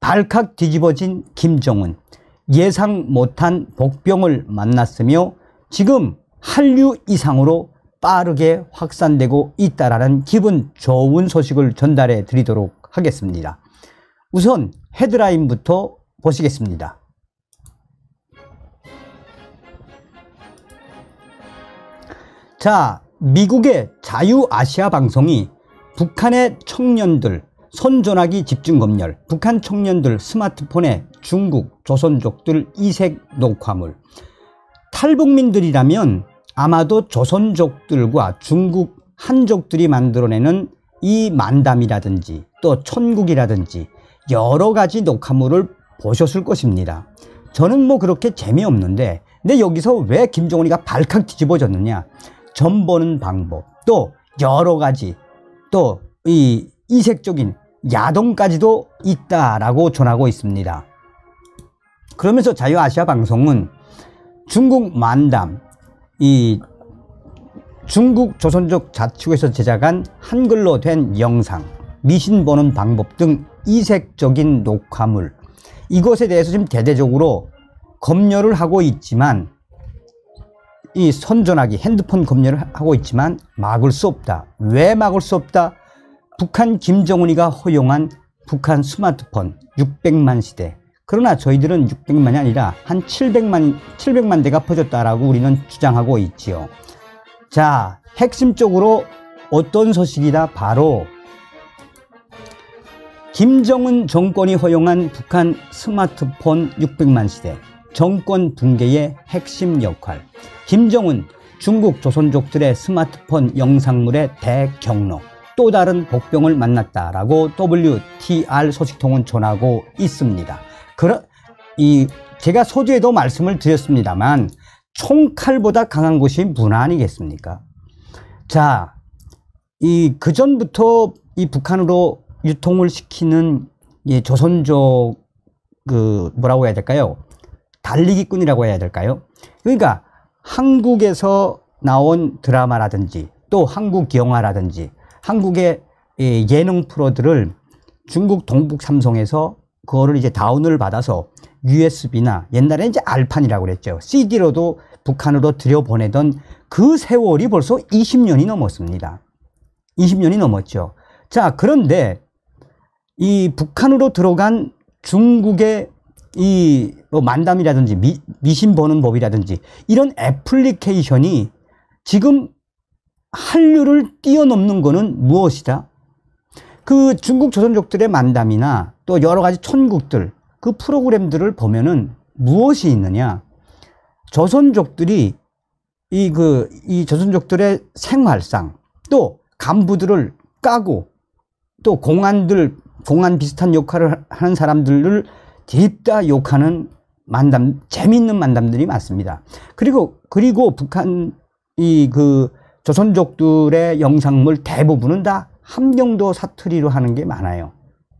발칵 뒤집어진 김정은, 예상 못한 복병을 만났으며 지금 한류 이상으로 빠르게 확산되고 있다라는 기분 좋은 소식을 전달해 드리도록 하겠습니다. 우선 헤드라인부터 보시겠습니다. 자, 미국의 자유아시아 방송이 북한의 청년들 손전화기 집중 검열, 북한 청년들 스마트폰에 중국 조선족들 이색 녹화물. 탈북민들이라면 아마도 조선족들과 중국 한족들이 만들어내는 이 만담이라든지 또 천국이라든지 여러 가지 녹화물을 보셨을 것입니다. 저는 뭐 그렇게 재미없는데, 근데 여기서 왜 김정은이가 발칵 뒤집어졌느냐, 점 보는 방법, 또 여러 가지, 또 이 이색적인 야동까지도 있다라고 전하고 있습니다. 그러면서 자유아시아 방송은 중국 만담, 이 중국 조선족 자치구에서 제작한 한글로 된 영상, 미신 보는 방법 등 이색적인 녹화물, 이것에 대해서 지금 대대적으로 검열을 하고 있지만, 이 손전화기 핸드폰 검열을 하고 있지만 막을 수 없다. 왜 막을 수 없다? 북한 김정은이가 허용한 북한 스마트폰 600만 시대. 그러나 저희들은 600만이 아니라 한 700만 대가 퍼졌다라고 우리는 주장하고 있지요. 자, 핵심적으로 어떤 소식이다? 바로 김정은 정권이 허용한 북한 스마트폰 600만 시대, 정권 붕괴의 핵심 역할. 김정은 중국 조선족들의 스마트폰 영상물의 대경로, 또 다른 복병을 만났다라고 WTR 소식통은 전하고 있습니다. 제가 서두에도 말씀을 드렸습니다만 총칼보다 강한 것이 문화 아니겠습니까? 자, 그전부터 이 북한으로 유통을 시키는 이 조선족 뭐라고 해야 될까요? 달리기꾼이라고 해야 될까요? 그러니까 한국에서 나온 드라마라든지 또 한국 영화라든지 한국의 예능 프로들을 중국 동북 삼성에서 그거를 이제 다운을 받아서 USB나 옛날에 이제 알판이라고 그랬죠. CD로도 북한으로 들여보내던 그 세월이 벌써 20년이 넘었습니다. 20년이 넘었죠. 자, 그런데 이 북한으로 들어간 중국의 이 만담이라든지 미신 보는 법이라든지 이런 애플리케이션이 지금 한류를 뛰어넘는 거는 무엇이다? 그 중국 조선족들의 만담이나 또 여러 가지 천국들, 그 프로그램들을 보면은 무엇이 있느냐? 조선족들이 이 조선족들의 생활상, 또 간부들을 까고, 또 공안 비슷한 역할을 하는 사람들을 딥다 욕하는 만담, 재미있는 만담들이 많습니다. 그리고 북한 조선족들의 영상물 대부분은 다 함경도 사투리로 하는 게 많아요.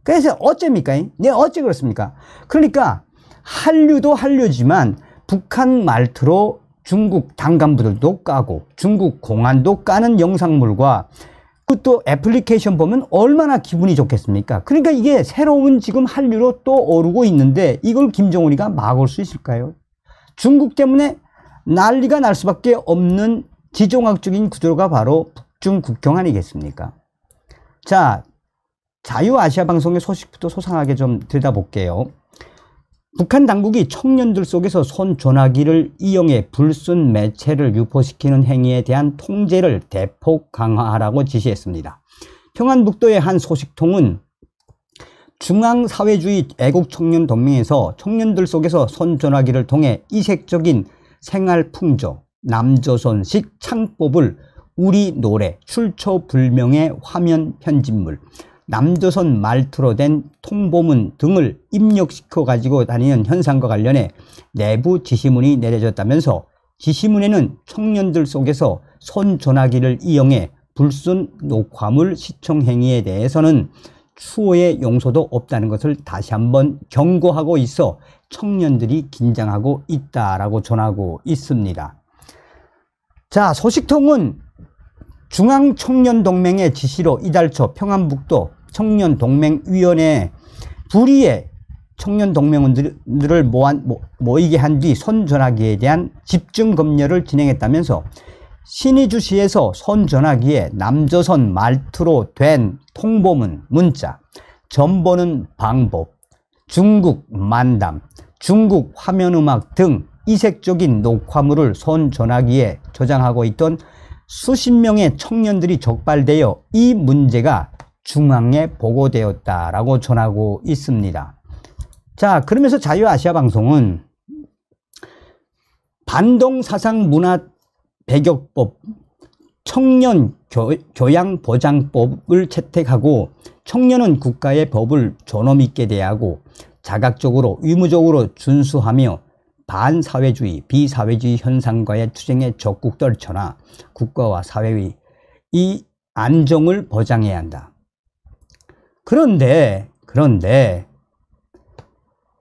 그래서 어째입니까? 어째 그렇습니까? 그러니까 한류도 한류지만 북한 말투로 중국 당간부들도 까고 중국 공안도 까는 영상물과 또 애플리케이션 보면 얼마나 기분이 좋겠습니까? 그러니까 이게 새로운 지금 한류로 또 오르고 있는데 이걸 김정은이가 막을 수 있을까요? 중국 때문에 난리가 날 수밖에 없는 지정학적인 구조가 바로 북중 국경 아니겠습니까? 자, 자유아시아 방송의 소식부터 소상하게 좀 들여다볼게요. 북한 당국이 청년들 속에서 손전화기를 이용해 불순 매체를 유포시키는 행위에 대한 통제를 대폭 강화하라고 지시했습니다. 평안북도의 한 소식통은 중앙사회주의 애국청년동맹에서 청년들 속에서 손전화기를 통해 이색적인 생활풍조, 남조선식 창법을 우리 노래, 출처불명의 화면 편집물, 남조선 말투로 된 통보문 등을 입력시켜 가지고 다니는 현상과 관련해 내부 지시문이 내려졌다면서 지시문에는 청년들 속에서 손전화기를 이용해 불순 녹화물 시청 행위에 대해서는 추후의 용서도 없다는 것을 다시 한번 경고하고 있어 청년들이 긴장하고 있다라고 전하고 있습니다. 자, 소식통은 중앙청년동맹의 지시로 이달 초 평안북도 청년동맹위원회에 불의의 청년동맹원들을 모이게 한 뒤 손전화기에 대한 집중검열을 진행했다면서 신의주시에서 손전화기에 남조선 말투로 된 통보문, 문자, 전보는 방법, 중국 만담, 중국 화면음악 등 이색적인 녹화물을 손전화기에 저장하고 있던 수십 명의 청년들이 적발되어 이 문제가 중앙에 보고되었다라고 전하고 있습니다. 자, 그러면서 자유아시아방송은 반동사상문화배격법, 청년교양보장법을 채택하고 청년은 국가의 법을 존엄있게 대하고 자각적으로 의무적으로 준수하며 반사회주의, 비사회주의 현상과의 투쟁에 적극 떨쳐나 국가와 사회의 이 안정을 보장해야 한다. 그런데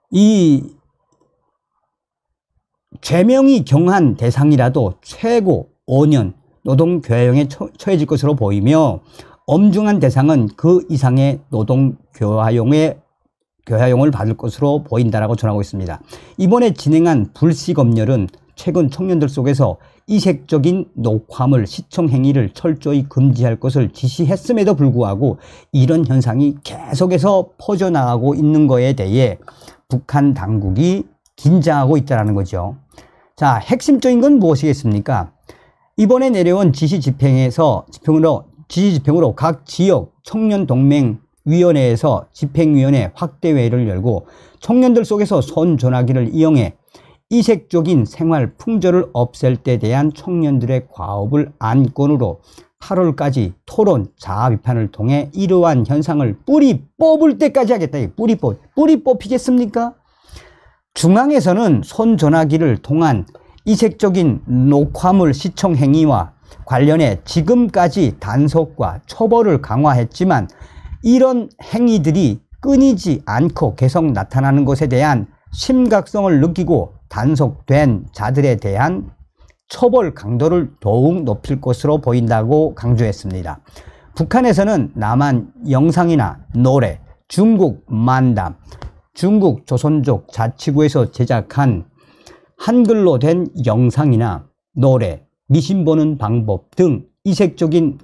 이 죄명이 경한 대상이라도 최고 5년 노동교화형에 처해질 것으로 보이며 엄중한 대상은 그 이상의 노동교화형을 받을 것으로 보인다라고 전하고 있습니다. 이번에 진행한 불시검열은 최근 청년들 속에서 이색적인 녹화물 시청 행위를 철저히 금지할 것을 지시했음에도 불구하고 이런 현상이 계속해서 퍼져나가고 있는 것에 대해 북한 당국이 긴장하고 있다는 거죠. 자, 핵심적인 건 무엇이겠습니까? 이번에 내려온 지시집행으로 각 지역 청년동맹위원회에서 집행위원회 확대회의를 열고 청년들 속에서 손전화기를 이용해 이색적인 생활 풍조를 없앨 때 대한 청년들의 과업을 안건으로 8월까지 토론, 자아 비판을 통해 이러한 현상을 뿌리 뽑을 때까지 하겠다. 뿌리 뽑히겠습니까? 중앙에서는 손전화기를 통한 이색적인 녹화물 시청 행위와 관련해 지금까지 단속과 처벌을 강화했지만 이런 행위들이 끊이지 않고 계속 나타나는 것에 대한 심각성을 느끼고 단속된 자들에 대한 처벌 강도를 더욱 높일 것으로 보인다고 강조했습니다. 북한에서는 남한 영상이나 노래, 중국 만담, 중국 조선족 자치구에서 제작한 한글로 된 영상이나 노래, 미신 보는 방법 등 이색적인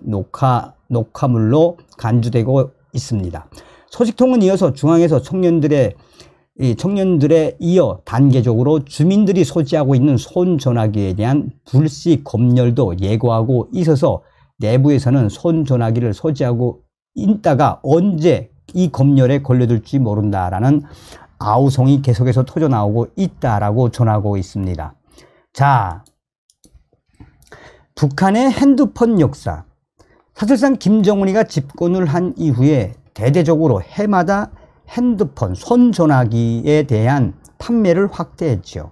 녹화물로 간주되고 있습니다. 소식통은 이어서 중앙에서 청년들에 이어 단계적으로 주민들이 소지하고 있는 손전화기에 대한 불시 검열도 예고하고 있어서 내부에서는 손전화기를 소지하고 있다가 언제 이 검열에 걸려들지 모른다라는 아우성이 계속해서 터져나오고 있다라고 전하고 있습니다. 자, 북한의 핸드폰 역사. 사실상 김정은이가 집권을 한 이후에 대대적으로 해마다 핸드폰, 손전화기에 대한 판매를 확대했죠.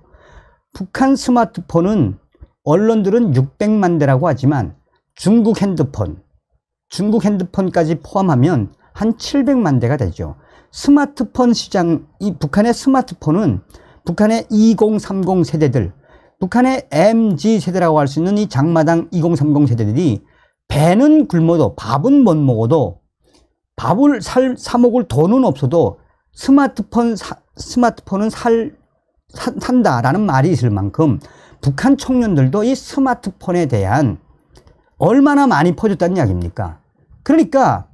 북한 스마트폰은 언론들은 600만 대라고 하지만 중국 핸드폰까지 포함하면 한 700만 대가 되죠. 스마트폰 시장, 이 북한의 스마트폰은 북한의 2030 세대들, 북한의 MZ 세대라고 할 수 있는 이 장마당 2030 세대들이 배는 굶어도 밥은 못 먹어도 밥을 사 먹을 돈은 없어도 스마트폰은 산다라는 말이 있을 만큼 북한 청년들도 이 스마트폰에 대한 얼마나 많이 퍼졌다는 이야기입니까? 그러니까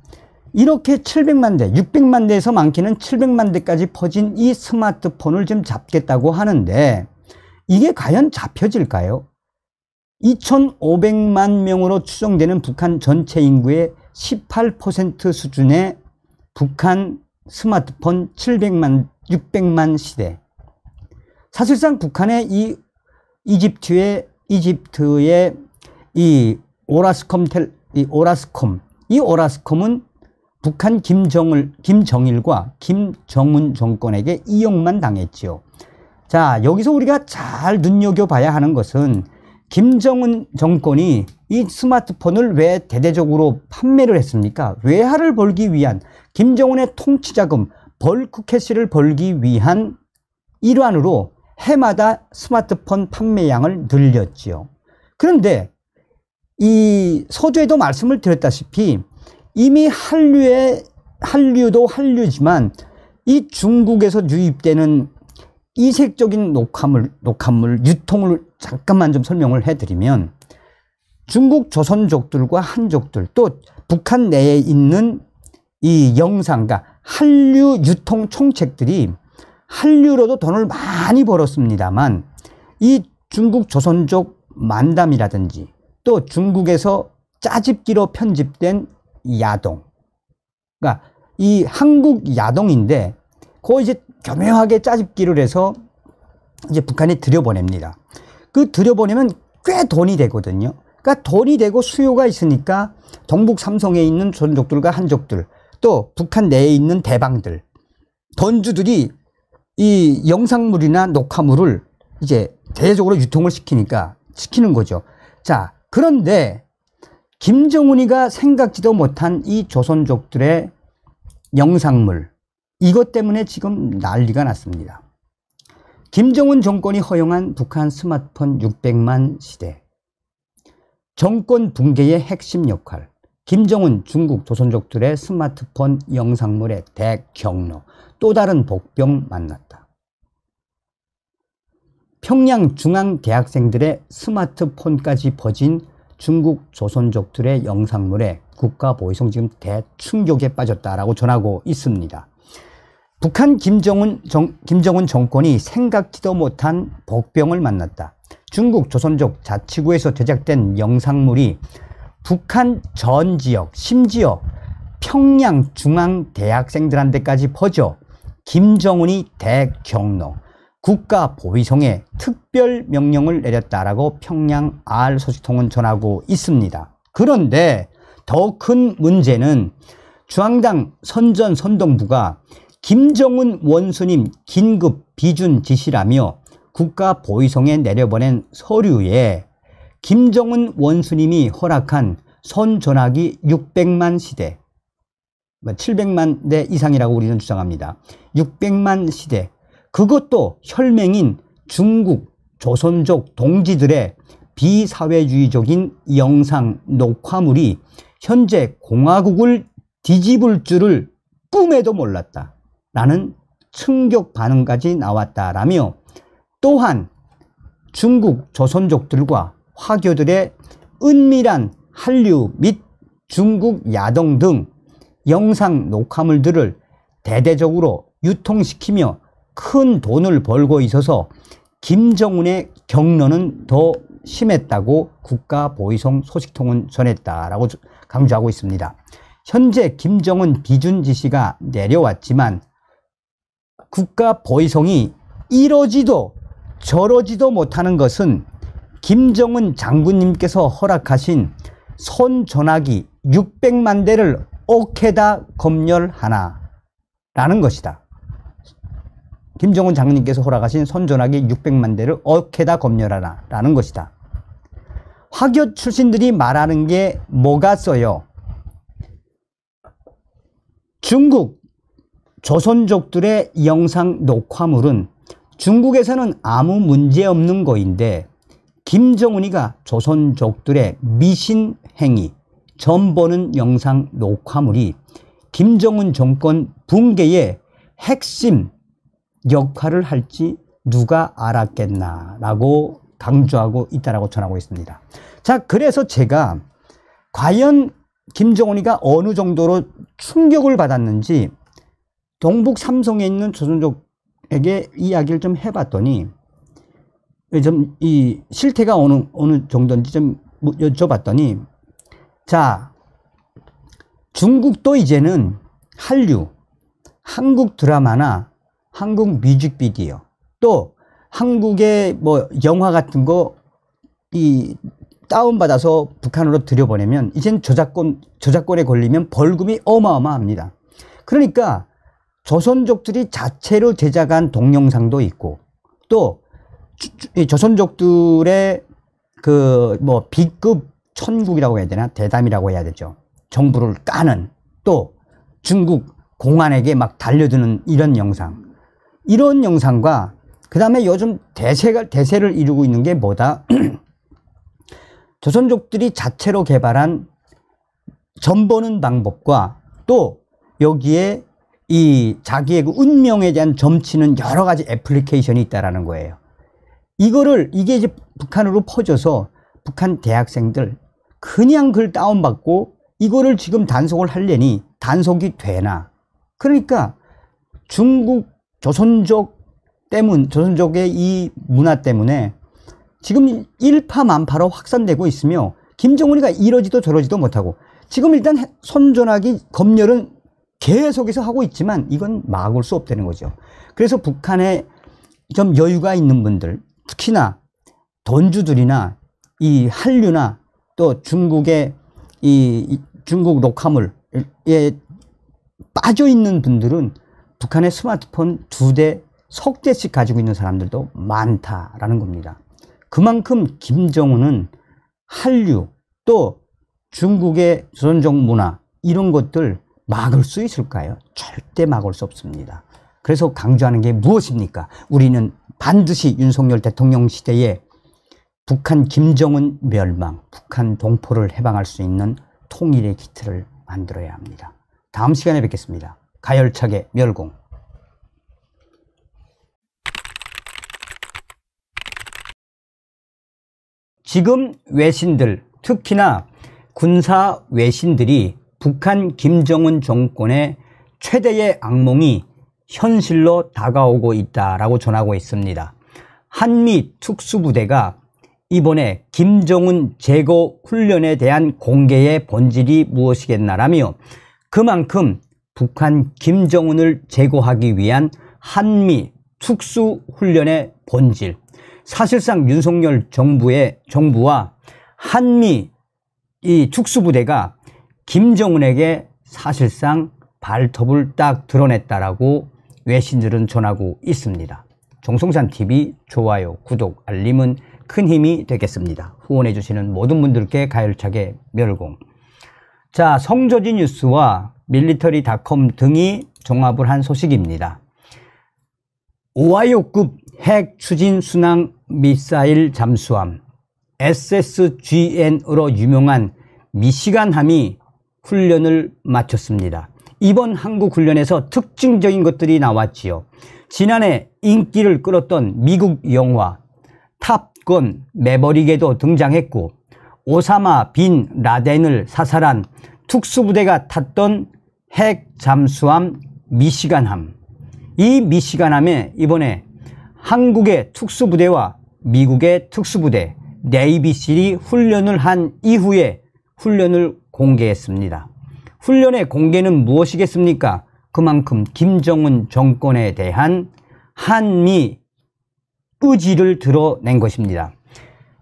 이렇게 700만 대, 600만 대에서 많게는 700만 대까지 퍼진 이 스마트폰을 지금 잡겠다고 하는데 이게 과연 잡혀질까요? 2,500만 명으로 추정되는 북한 전체 인구의 18% 수준의 북한 스마트폰 600만 시대. 사실상 북한의 이 이집트의 이 오라스콤은 북한 김정일과 김정은 정권에게 이용만 당했지요. 자, 여기서 우리가 잘 눈여겨봐야 하는 것은 김정은 정권이 이 스마트폰을 왜 대대적으로 판매를 했습니까? 외화를 벌기 위한 김정은의 통치자금 벌크 캐시를 벌기 위한 일환으로 해마다 스마트폰 판매량을 늘렸지요. 그런데 이 서두에도 말씀을 드렸다시피 이미 한류도 한류지만 이 중국에서 유입되는 이색적인 녹화물 유통을 잠깐만 좀 설명을 해드리면, 중국 조선족들과 한족들 또 북한 내에 있는 이 영상가 한류 유통 총책들이 한류로도 돈을 많이 벌었습니다만, 이 중국 조선족 만담이라든지 또 중국에서 짜집기로 편집된 야동, 그러니까 이 한국 야동인데 그거 이제 교묘하게 짜집기를 해서 이제 북한에 들여보냅니다. 그 들여보내면 꽤 돈이 되거든요. 그러니까 돈이 되고 수요가 있으니까 동북 삼성에 있는 조선족들과 한족들 또 북한 내에 있는 대방들, 던주들이 이 영상물이나 녹화물을 이제 대대적으로 유통을 시키는 거죠. 자, 그런데 김정은이가 생각지도 못한 이 조선족들의 영상물, 이것 때문에 지금 난리가 났습니다. 김정은 정권이 허용한 북한 스마트폰 600만 시대, 정권 붕괴의 핵심 역할, 김정은 중국 조선족들의 스마트폰 영상물의 대경로, 또 다른 복병 만났다. 평양 중앙 대학생들의 스마트폰까지 퍼진 중국 조선족들의 영상물에 국가보위성 지금 대충격에 빠졌다라고 전하고 있습니다. 북한 김정은 정권이 생각지도 못한 복병을 만났다. 중국 조선족 자치구에서 제작된 영상물이 북한 전 지역, 심지어 평양 중앙 대학생들한테까지 퍼져 김정은이 대경로, 국가보위성에 특별 명령을 내렸다라고 평양 R 소식통은 전하고 있습니다. 그런데 더 큰 문제는 중앙당 선전선동부가 김정은 원수님 긴급 비준 지시라며 국가보위성에 내려보낸 서류에 김정은 원수님이 허락한 손전화기 600만 시대, 700만 대 이상이라고 우리는 주장합니다. 600만 시대, 그것도 혈맹인 중국 조선족 동지들의 비사회주의적인 영상 녹화물이 현재 공화국을 뒤집을 줄을 꿈에도 몰랐다 라는 충격 반응까지 나왔다라며, 또한 중국 조선족들과 화교들의 은밀한 한류 및 중국 야동 등 영상 녹화물들을 대대적으로 유통시키며 큰 돈을 벌고 있어서 김정은의 경로는 더 심했다고 국가보위성 소식통은 전했다라고 강조하고 있습니다. 현재 김정은 비준 지시가 내려왔지만 국가보위성이 이러지도 저러지도 못하는 것은 김정은 장군님께서 허락하신 손전화기 600만 대를 어케다 검열하나 라는 것이다. 김정은 장군님께서 허락하신 손전화기 600만 대를 어케다 검열하나 라는 것이다. 화교 출신들이 말하는 게 뭐가 써요? 중국 조선족들의 영상 녹화물은 중국에서는 아무 문제 없는 거인데 김정은이가 조선족들의 미신 행위, 점보는 영상 녹화물이 김정은 정권 붕괴의 핵심 역할을 할지 누가 알았겠나라고 강조하고 있다라고 전하고 있습니다. 자, 그래서 제가 과연 김정은이가 어느 정도로 충격을 받았는지 동북 삼성에 있는 조선족에게 이야기를 좀 해봤더니, 좀 이 실태가 어느 정도인지 좀 여쭤봤더니, 자, 중국도 이제는 한류, 한국 드라마나 한국 뮤직비디오, 또 한국의 뭐 영화 같은 거 이 다운받아서 북한으로 들여보내면 이젠 저작권에 걸리면 벌금이 어마어마합니다. 그러니까 조선족들이 자체로 제작한 동영상도 있고, 또 조선족들의 그 뭐 B급 천국이라고 해야 되나, 대담이라고 해야 되죠. 정부를 까는, 또 중국 공안에게 막 달려드는 이런 영상과 그 다음에 요즘 대세를 이루고 있는 게 뭐다? 조선족들이 자체로 개발한 점 보는 방법과 또 여기에 이 자기의 그 운명에 대한 점치는 여러 가지 애플리케이션이 있다라는 거예요. 이게 이제 북한으로 퍼져서 북한 대학생들 그냥 글 다운받고 이거를 지금 단속을 하려니 단속이 되나. 그러니까 중국 조선족의 이 문화 때문에 지금 일파만파로 확산되고 있으며 김정은이가 이러지도 저러지도 못하고 지금 일단 선전하기 검열은 계속해서 하고 있지만 이건 막을 수 없다는 거죠. 그래서 북한에 좀 여유가 있는 분들, 특히나 돈주들이나 이 한류나 또 중국의 이 중국 녹화물에 빠져 있는 분들은 북한의 스마트폰 2대, 석 대씩 가지고 있는 사람들도 많다라는 겁니다. 그만큼 김정은은 한류 또 중국의 조선족 문화 이런 것들 막을 수 있을까요? 절대 막을 수 없습니다. 그래서 강조하는 게 무엇입니까? 우리는 반드시 윤석열 대통령 시대에 북한 김정은 멸망, 북한 동포를 해방할 수 있는 통일의 기틀을 만들어야 합니다. 다음 시간에 뵙겠습니다. 가열차게 멸공. 지금 외신들, 특히나 군사 외신들이 북한 김정은 정권의 최대의 악몽이 현실로 다가오고 있다라고 전하고 있습니다. 한미 특수부대가 이번에 김정은 제거 훈련에 대한 공개의 본질이 무엇이겠나라며 그만큼 북한 김정은을 제거하기 위한 한미 특수훈련의 본질, 사실상 윤석열 정부와 한미 이 특수부대가 김정은에게 사실상 발톱을 딱 드러냈다라고 외신들은 전하고 있습니다. 정성찬TV 좋아요, 구독, 알림은 큰 힘이 되겠습니다. 후원해 주시는 모든 분들께 가열차게 멸공. 자, 성조지 뉴스와 밀리터리닷컴 등이 종합을 한 소식입니다. 오하이오급 핵 추진 순항 미사일 잠수함 SSGN으로 유명한 미시간함이 훈련을 마쳤습니다. 이번 한국 훈련에서 특징적인 것들이 나왔지요. 지난해 인기를 끌었던 미국 영화 탑건 매버릭에도 등장했고 오사마 빈 라덴을 사살한 특수부대가 탔던 핵 잠수함 미시간함. 이 미시간함에 이번에 한국의 특수부대와 미국의 특수부대 네이비실이 훈련을 한 이후에 훈련을 공개했습니다. 훈련의 공개는 무엇이겠습니까? 그만큼 김정은 정권에 대한 한미 의지를 드러낸 것입니다.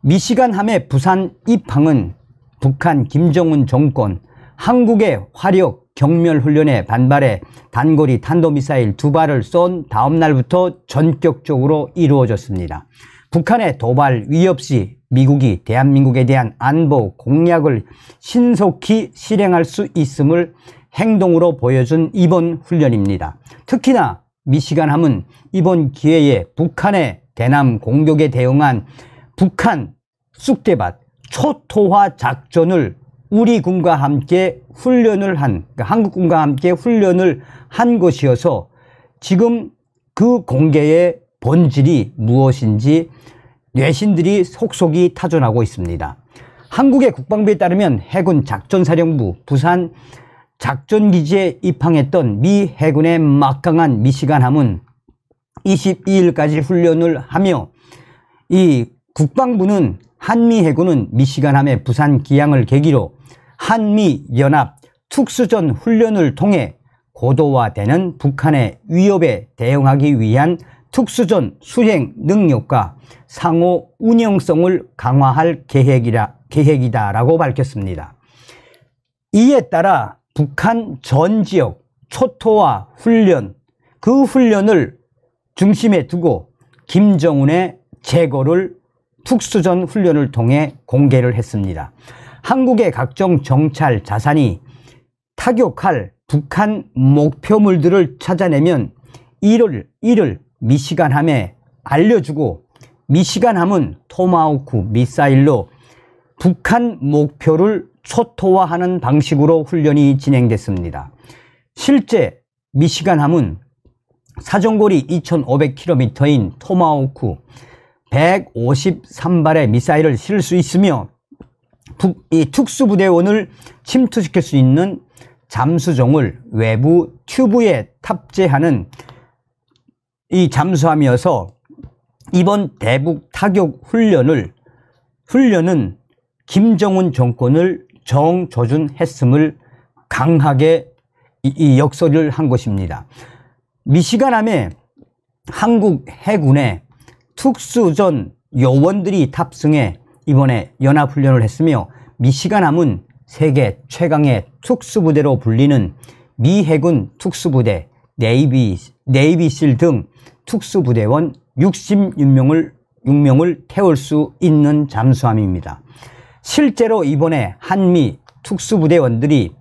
미시간함의 부산 입항은 북한 김정은 정권 한국의 화력 경멸 훈련에 반발해 단거리 탄도미사일 2발을 쏜 다음 날부터 전격적으로 이루어졌습니다. 북한의 도발 위협 시 미국이 대한민국에 대한 안보 공약을 신속히 실행할 수 있음을 행동으로 보여준 이번 훈련입니다. 특히나 미시간함은 이번 기회에 북한의 대남 공격에 대응한 북한 쑥대밭 초토화 작전을 우리 군과 함께 한국군과 함께 훈련을 한 것이어서 지금 그 공개의 본질이 무엇인지 외신들이 속속이 타전하고 있습니다. 한국의 국방부에 따르면 해군 작전사령부 부산 작전기지에 입항했던 미 해군의 막강한 미시간함은 22일까지 훈련을 하며 이 국방부는 한미 해군은 미시간함의 부산 기항을 계기로 한미연합 특수전 훈련을 통해 고도화되는 북한의 위협에 대응하기 위한 특수전 수행 능력과 상호 운영성을 강화할 계획이다라고 밝혔습니다. 이에 따라 북한 전 지역 초토화 훈련, 그 훈련을 중심에 두고 김정은의 제거를 특수전 훈련을 통해 공개를 했습니다. 한국의 각종 정찰 자산이 타격할 북한 목표물들을 찾아내면 이를 미시간함에 알려주고 미시간함은 토마호크 미사일로 북한 목표를 초토화하는 방식으로 훈련이 진행됐습니다. 실제 미시간함은 사정거리 2,500km인 토마호크 153발의 미사일을 실을 수 있으며 이 특수부대원을 침투시킬 수 있는 잠수정을 외부 튜브에 탑재하는 이 잠수함이어서 이번 대북 타격 훈련은 김정은 정권을 정조준했음을 강하게 역설을 한 것입니다. 미시간함에 한국 해군의 특수전 요원들이 탑승해 이번에 연합훈련을 했으며 미시간함은 세계 최강의 특수부대로 불리는 미 해군 특수부대, 네이비실 등 특수부대원 66명을 태울 수 있는 잠수함입니다. 실제로 이번에 한미 특수부대원들이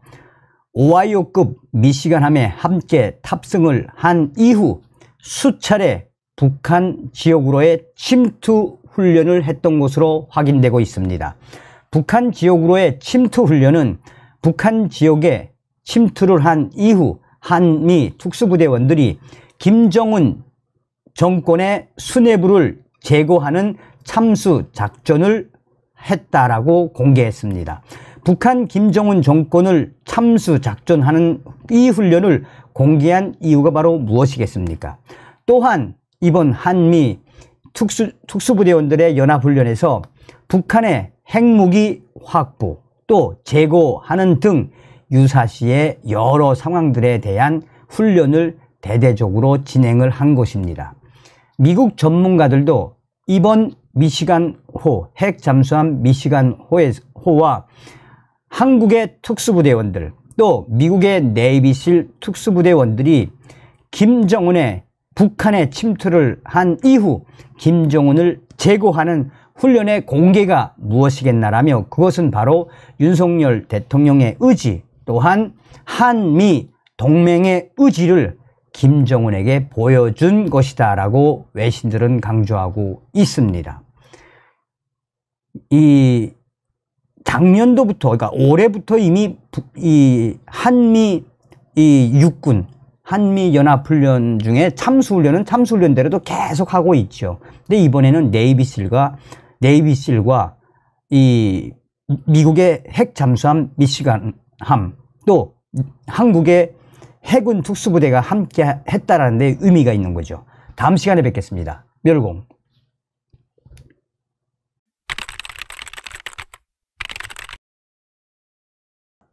오하이오급 미시간함에 함께 탑승을 한 이후 수차례 북한 지역으로의 침투 훈련을 했던 것으로 확인되고 있습니다. 북한 지역으로의 침투 훈련은 북한 지역에 침투를 한 이후 한미 특수부대원들이 김정은 정권의 수뇌부를 제거하는 참수 작전을 했다라고 공개했습니다. 북한 김정은 정권을 참수 작전하는 이 훈련을 공개한 이유가 바로 무엇이겠습니까? 또한 이번 한미 특수부대원들의 연합훈련에서 북한의 핵무기 확보 또 제거하는 등 유사시의 여러 상황들에 대한 훈련을 대대적으로 진행을 한 것입니다. 미국 전문가들도 이번 미시간호 핵 잠수함 미시간호와 한국의 특수부대원들 또 미국의 네이비실 특수부대원들이 김정은의 북한에 침투를 한 이후 김정은을 제거하는 훈련의 공개가 무엇이겠나라며 그것은 바로 윤석열 대통령의 의지 또한 한미 동맹의 의지를 김정은에게 보여준 것이다 라고 외신들은 강조하고 있습니다. 이 작년도부터 그러니까 올해부터 이미 이 한미 육군 한미 연합훈련 중에 참수훈련은 참수훈련대로도 계속 하고 있죠. 근데 이번에는 네이비실과 이 미국의 핵 잠수함 미시간함 또 한국의 해군 특수부대가 함께 했다라는 데 의미가 있는 거죠. 다음 시간에 뵙겠습니다. 멸공.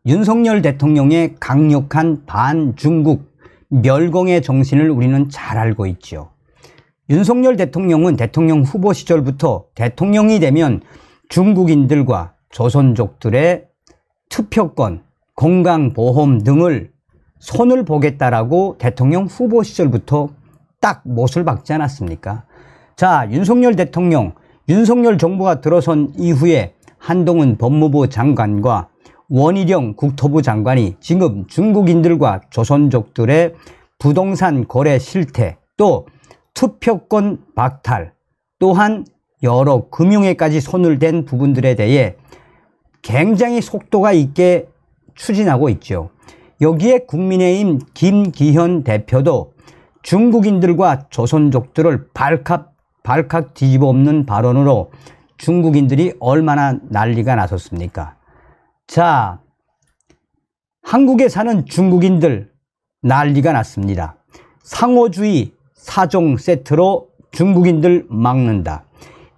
윤석열 대통령의 강력한 반중국 멸공의 정신을 우리는 잘 알고 있죠. 윤석열 대통령은 대통령 후보 시절부터 대통령이 되면 중국인들과 조선족들의 투표권, 건강보험 등을 손을 보겠다라고 대통령 후보 시절부터 딱 못을 박지 않았습니까? 자, 윤석열 대통령, 윤석열 정부가 들어선 이후에 한동훈 법무부 장관과 원희룡 국토부 장관이 지금 중국인들과 조선족들의 부동산 거래 실태 또 투표권 박탈 또한 여러 금융에까지 손을 댄 부분들에 대해 굉장히 속도가 있게 추진하고 있죠. 여기에 국민의힘 김기현 대표도 중국인들과 조선족들을 발칵 뒤집어 엎는 발언으로 중국인들이 얼마나 난리가 났었습니까? 자, 한국에 사는 중국인들 난리가 났습니다. 상호주의 4종 세트로 중국인들 막는다.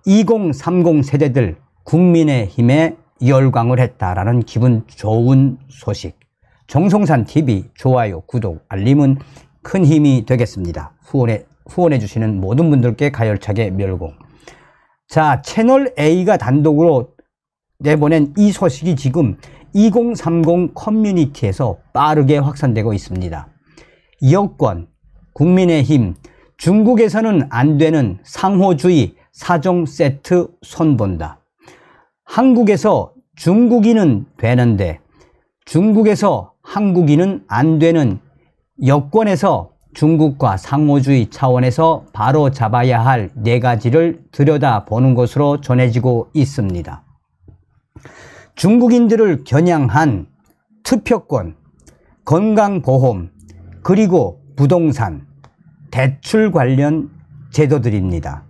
2030 세대들 국민의힘에 열광을 했다라는 기분 좋은 소식. 정성산TV 좋아요, 구독, 알림은 큰 힘이 되겠습니다. 후원해 주시는 모든 분들께 가열차게 멸공. 자, 채널A가 단독으로 내보낸 이 소식이 지금 2030 커뮤니티에서 빠르게 확산되고 있습니다. 여권, 국민의힘, 중국에서는 안 되는 상호주의 4종 세트 손본다. 한국에서 중국인은 되는데 중국에서 한국인은 안 되는 여권에서 중국과 상호주의 차원에서 바로 잡아야 할 4가지를 들여다보는 것으로 전해지고 있습니다. 중국인들을 겨냥한 투표권, 건강보험, 그리고 부동산, 대출 관련 제도들입니다.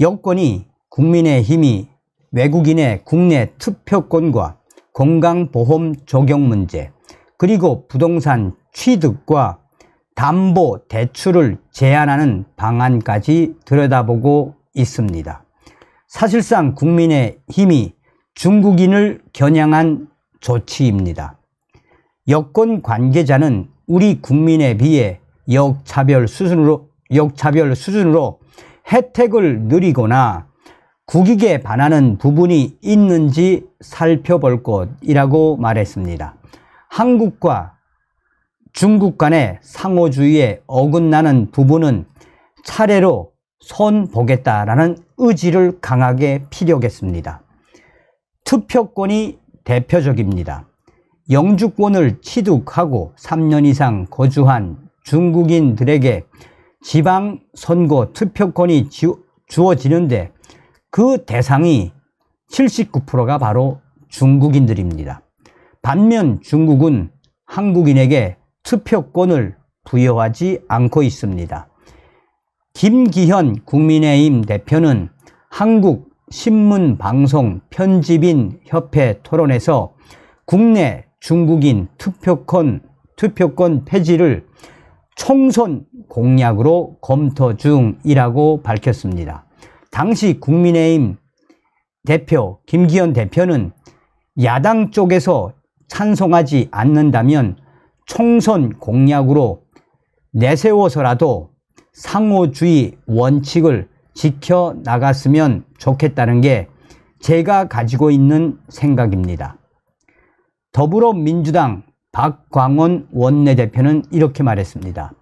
여권이 국민의힘이 외국인의 국내 투표권과 건강보험 적용 문제, 그리고 부동산 취득과 담보 대출을 제한하는 방안까지 들여다보고 있습니다. 사실상 국민의힘이 중국인을 겨냥한 조치입니다. 여권 관계자는 우리 국민에 비해 역차별 수준으로 혜택을 누리거나 국익에 반하는 부분이 있는지 살펴볼 것이라고 말했습니다. 한국과 중국 간의 상호주의에 어긋나는 부분은 차례로 손보겠다라는 의지를 강하게 피력했습니다. 투표권이 대표적입니다. 영주권을 취득하고 3년 이상 거주한 중국인들에게 지방선거 투표권이 주어지는데 그 대상이 79%가 바로 중국인들입니다. 반면 중국은 한국인에게 투표권을 부여하지 않고 있습니다. 김기현 국민의힘 대표는 한국신문방송편집인협회 토론에서 국내 중국인 투표권 폐지를 총선 공약으로 검토 중이라고 밝혔습니다. 당시 국민의힘 대표 김기현 대표는 야당 쪽에서 찬성하지 않는다면 총선 공약으로 내세워서라도 상호주의 원칙을 지켜나갔으면 좋겠다는 게 제가 가지고 있는 생각입니다. 더불어민주당 박광원 원내대표는 이렇게 말했습니다.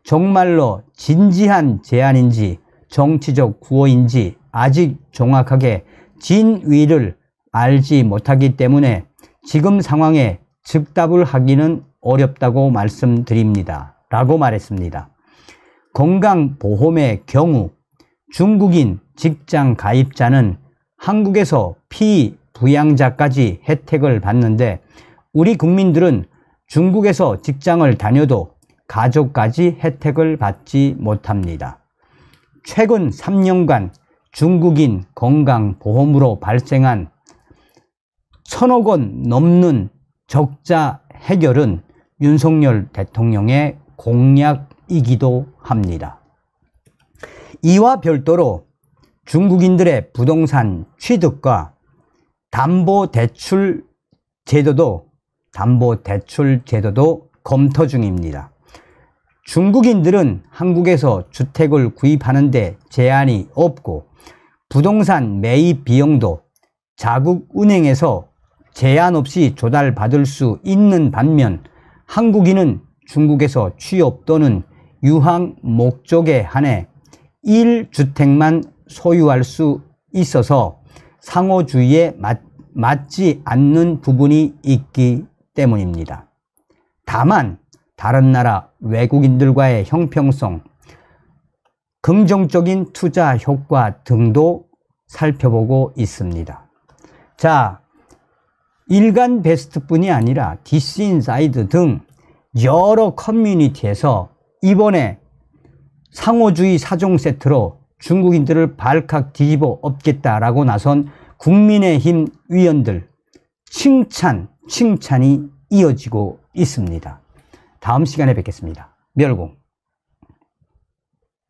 정말로 진지한 제안인지 정치적 구호인지 아직 정확하게 진위를 알지 못하기 때문에 지금 상황에 즉답을 하기는 어렵다고 말씀드립니다. 라고 말했습니다. 건강보험의 경우 중국인 직장 가입자는 한국에서 피부양자까지 혜택을 받는데 우리 국민들은 중국에서 직장을 다녀도 가족까지 혜택을 받지 못합니다. 최근 3년간 중국인 건강보험으로 발생한 1,000억 원 넘는 적자 해결은 윤석열 대통령의 공약이기도 합니다. 이와 별도로 중국인들의 부동산 취득과 담보대출 제도도 검토 중입니다. 중국인들은 한국에서 주택을 구입하는 데 제한이 없고 부동산 매입 비용도 자국 은행에서 제한 없이 조달받을 수 있는 반면 한국인은 중국에서 취업 또는 유학 목적에 한해 1주택만 소유할 수 있어서 상호주의에 맞지 않는 부분이 있기 때문입니다. 다만 다른 나라 외국인들과의 형평성, 긍정적인 투자 효과 등도 살펴보고 있습니다. 자, 일간 베스트뿐이 아니라 디스인사이드 등 여러 커뮤니티에서 이번에 상호주의 4종 세트로 중국인들을 발칵 뒤집어 엎겠다라고 나선 국민의힘 위원들 칭찬이 이어지고 있습니다. 다음 시간에 뵙겠습니다. 멸공.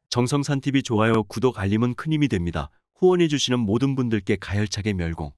정성산TV 좋아요, 구독, 알림은 큰 힘이 됩니다. 후원해 주시는 모든 분들께 가열차게 멸공.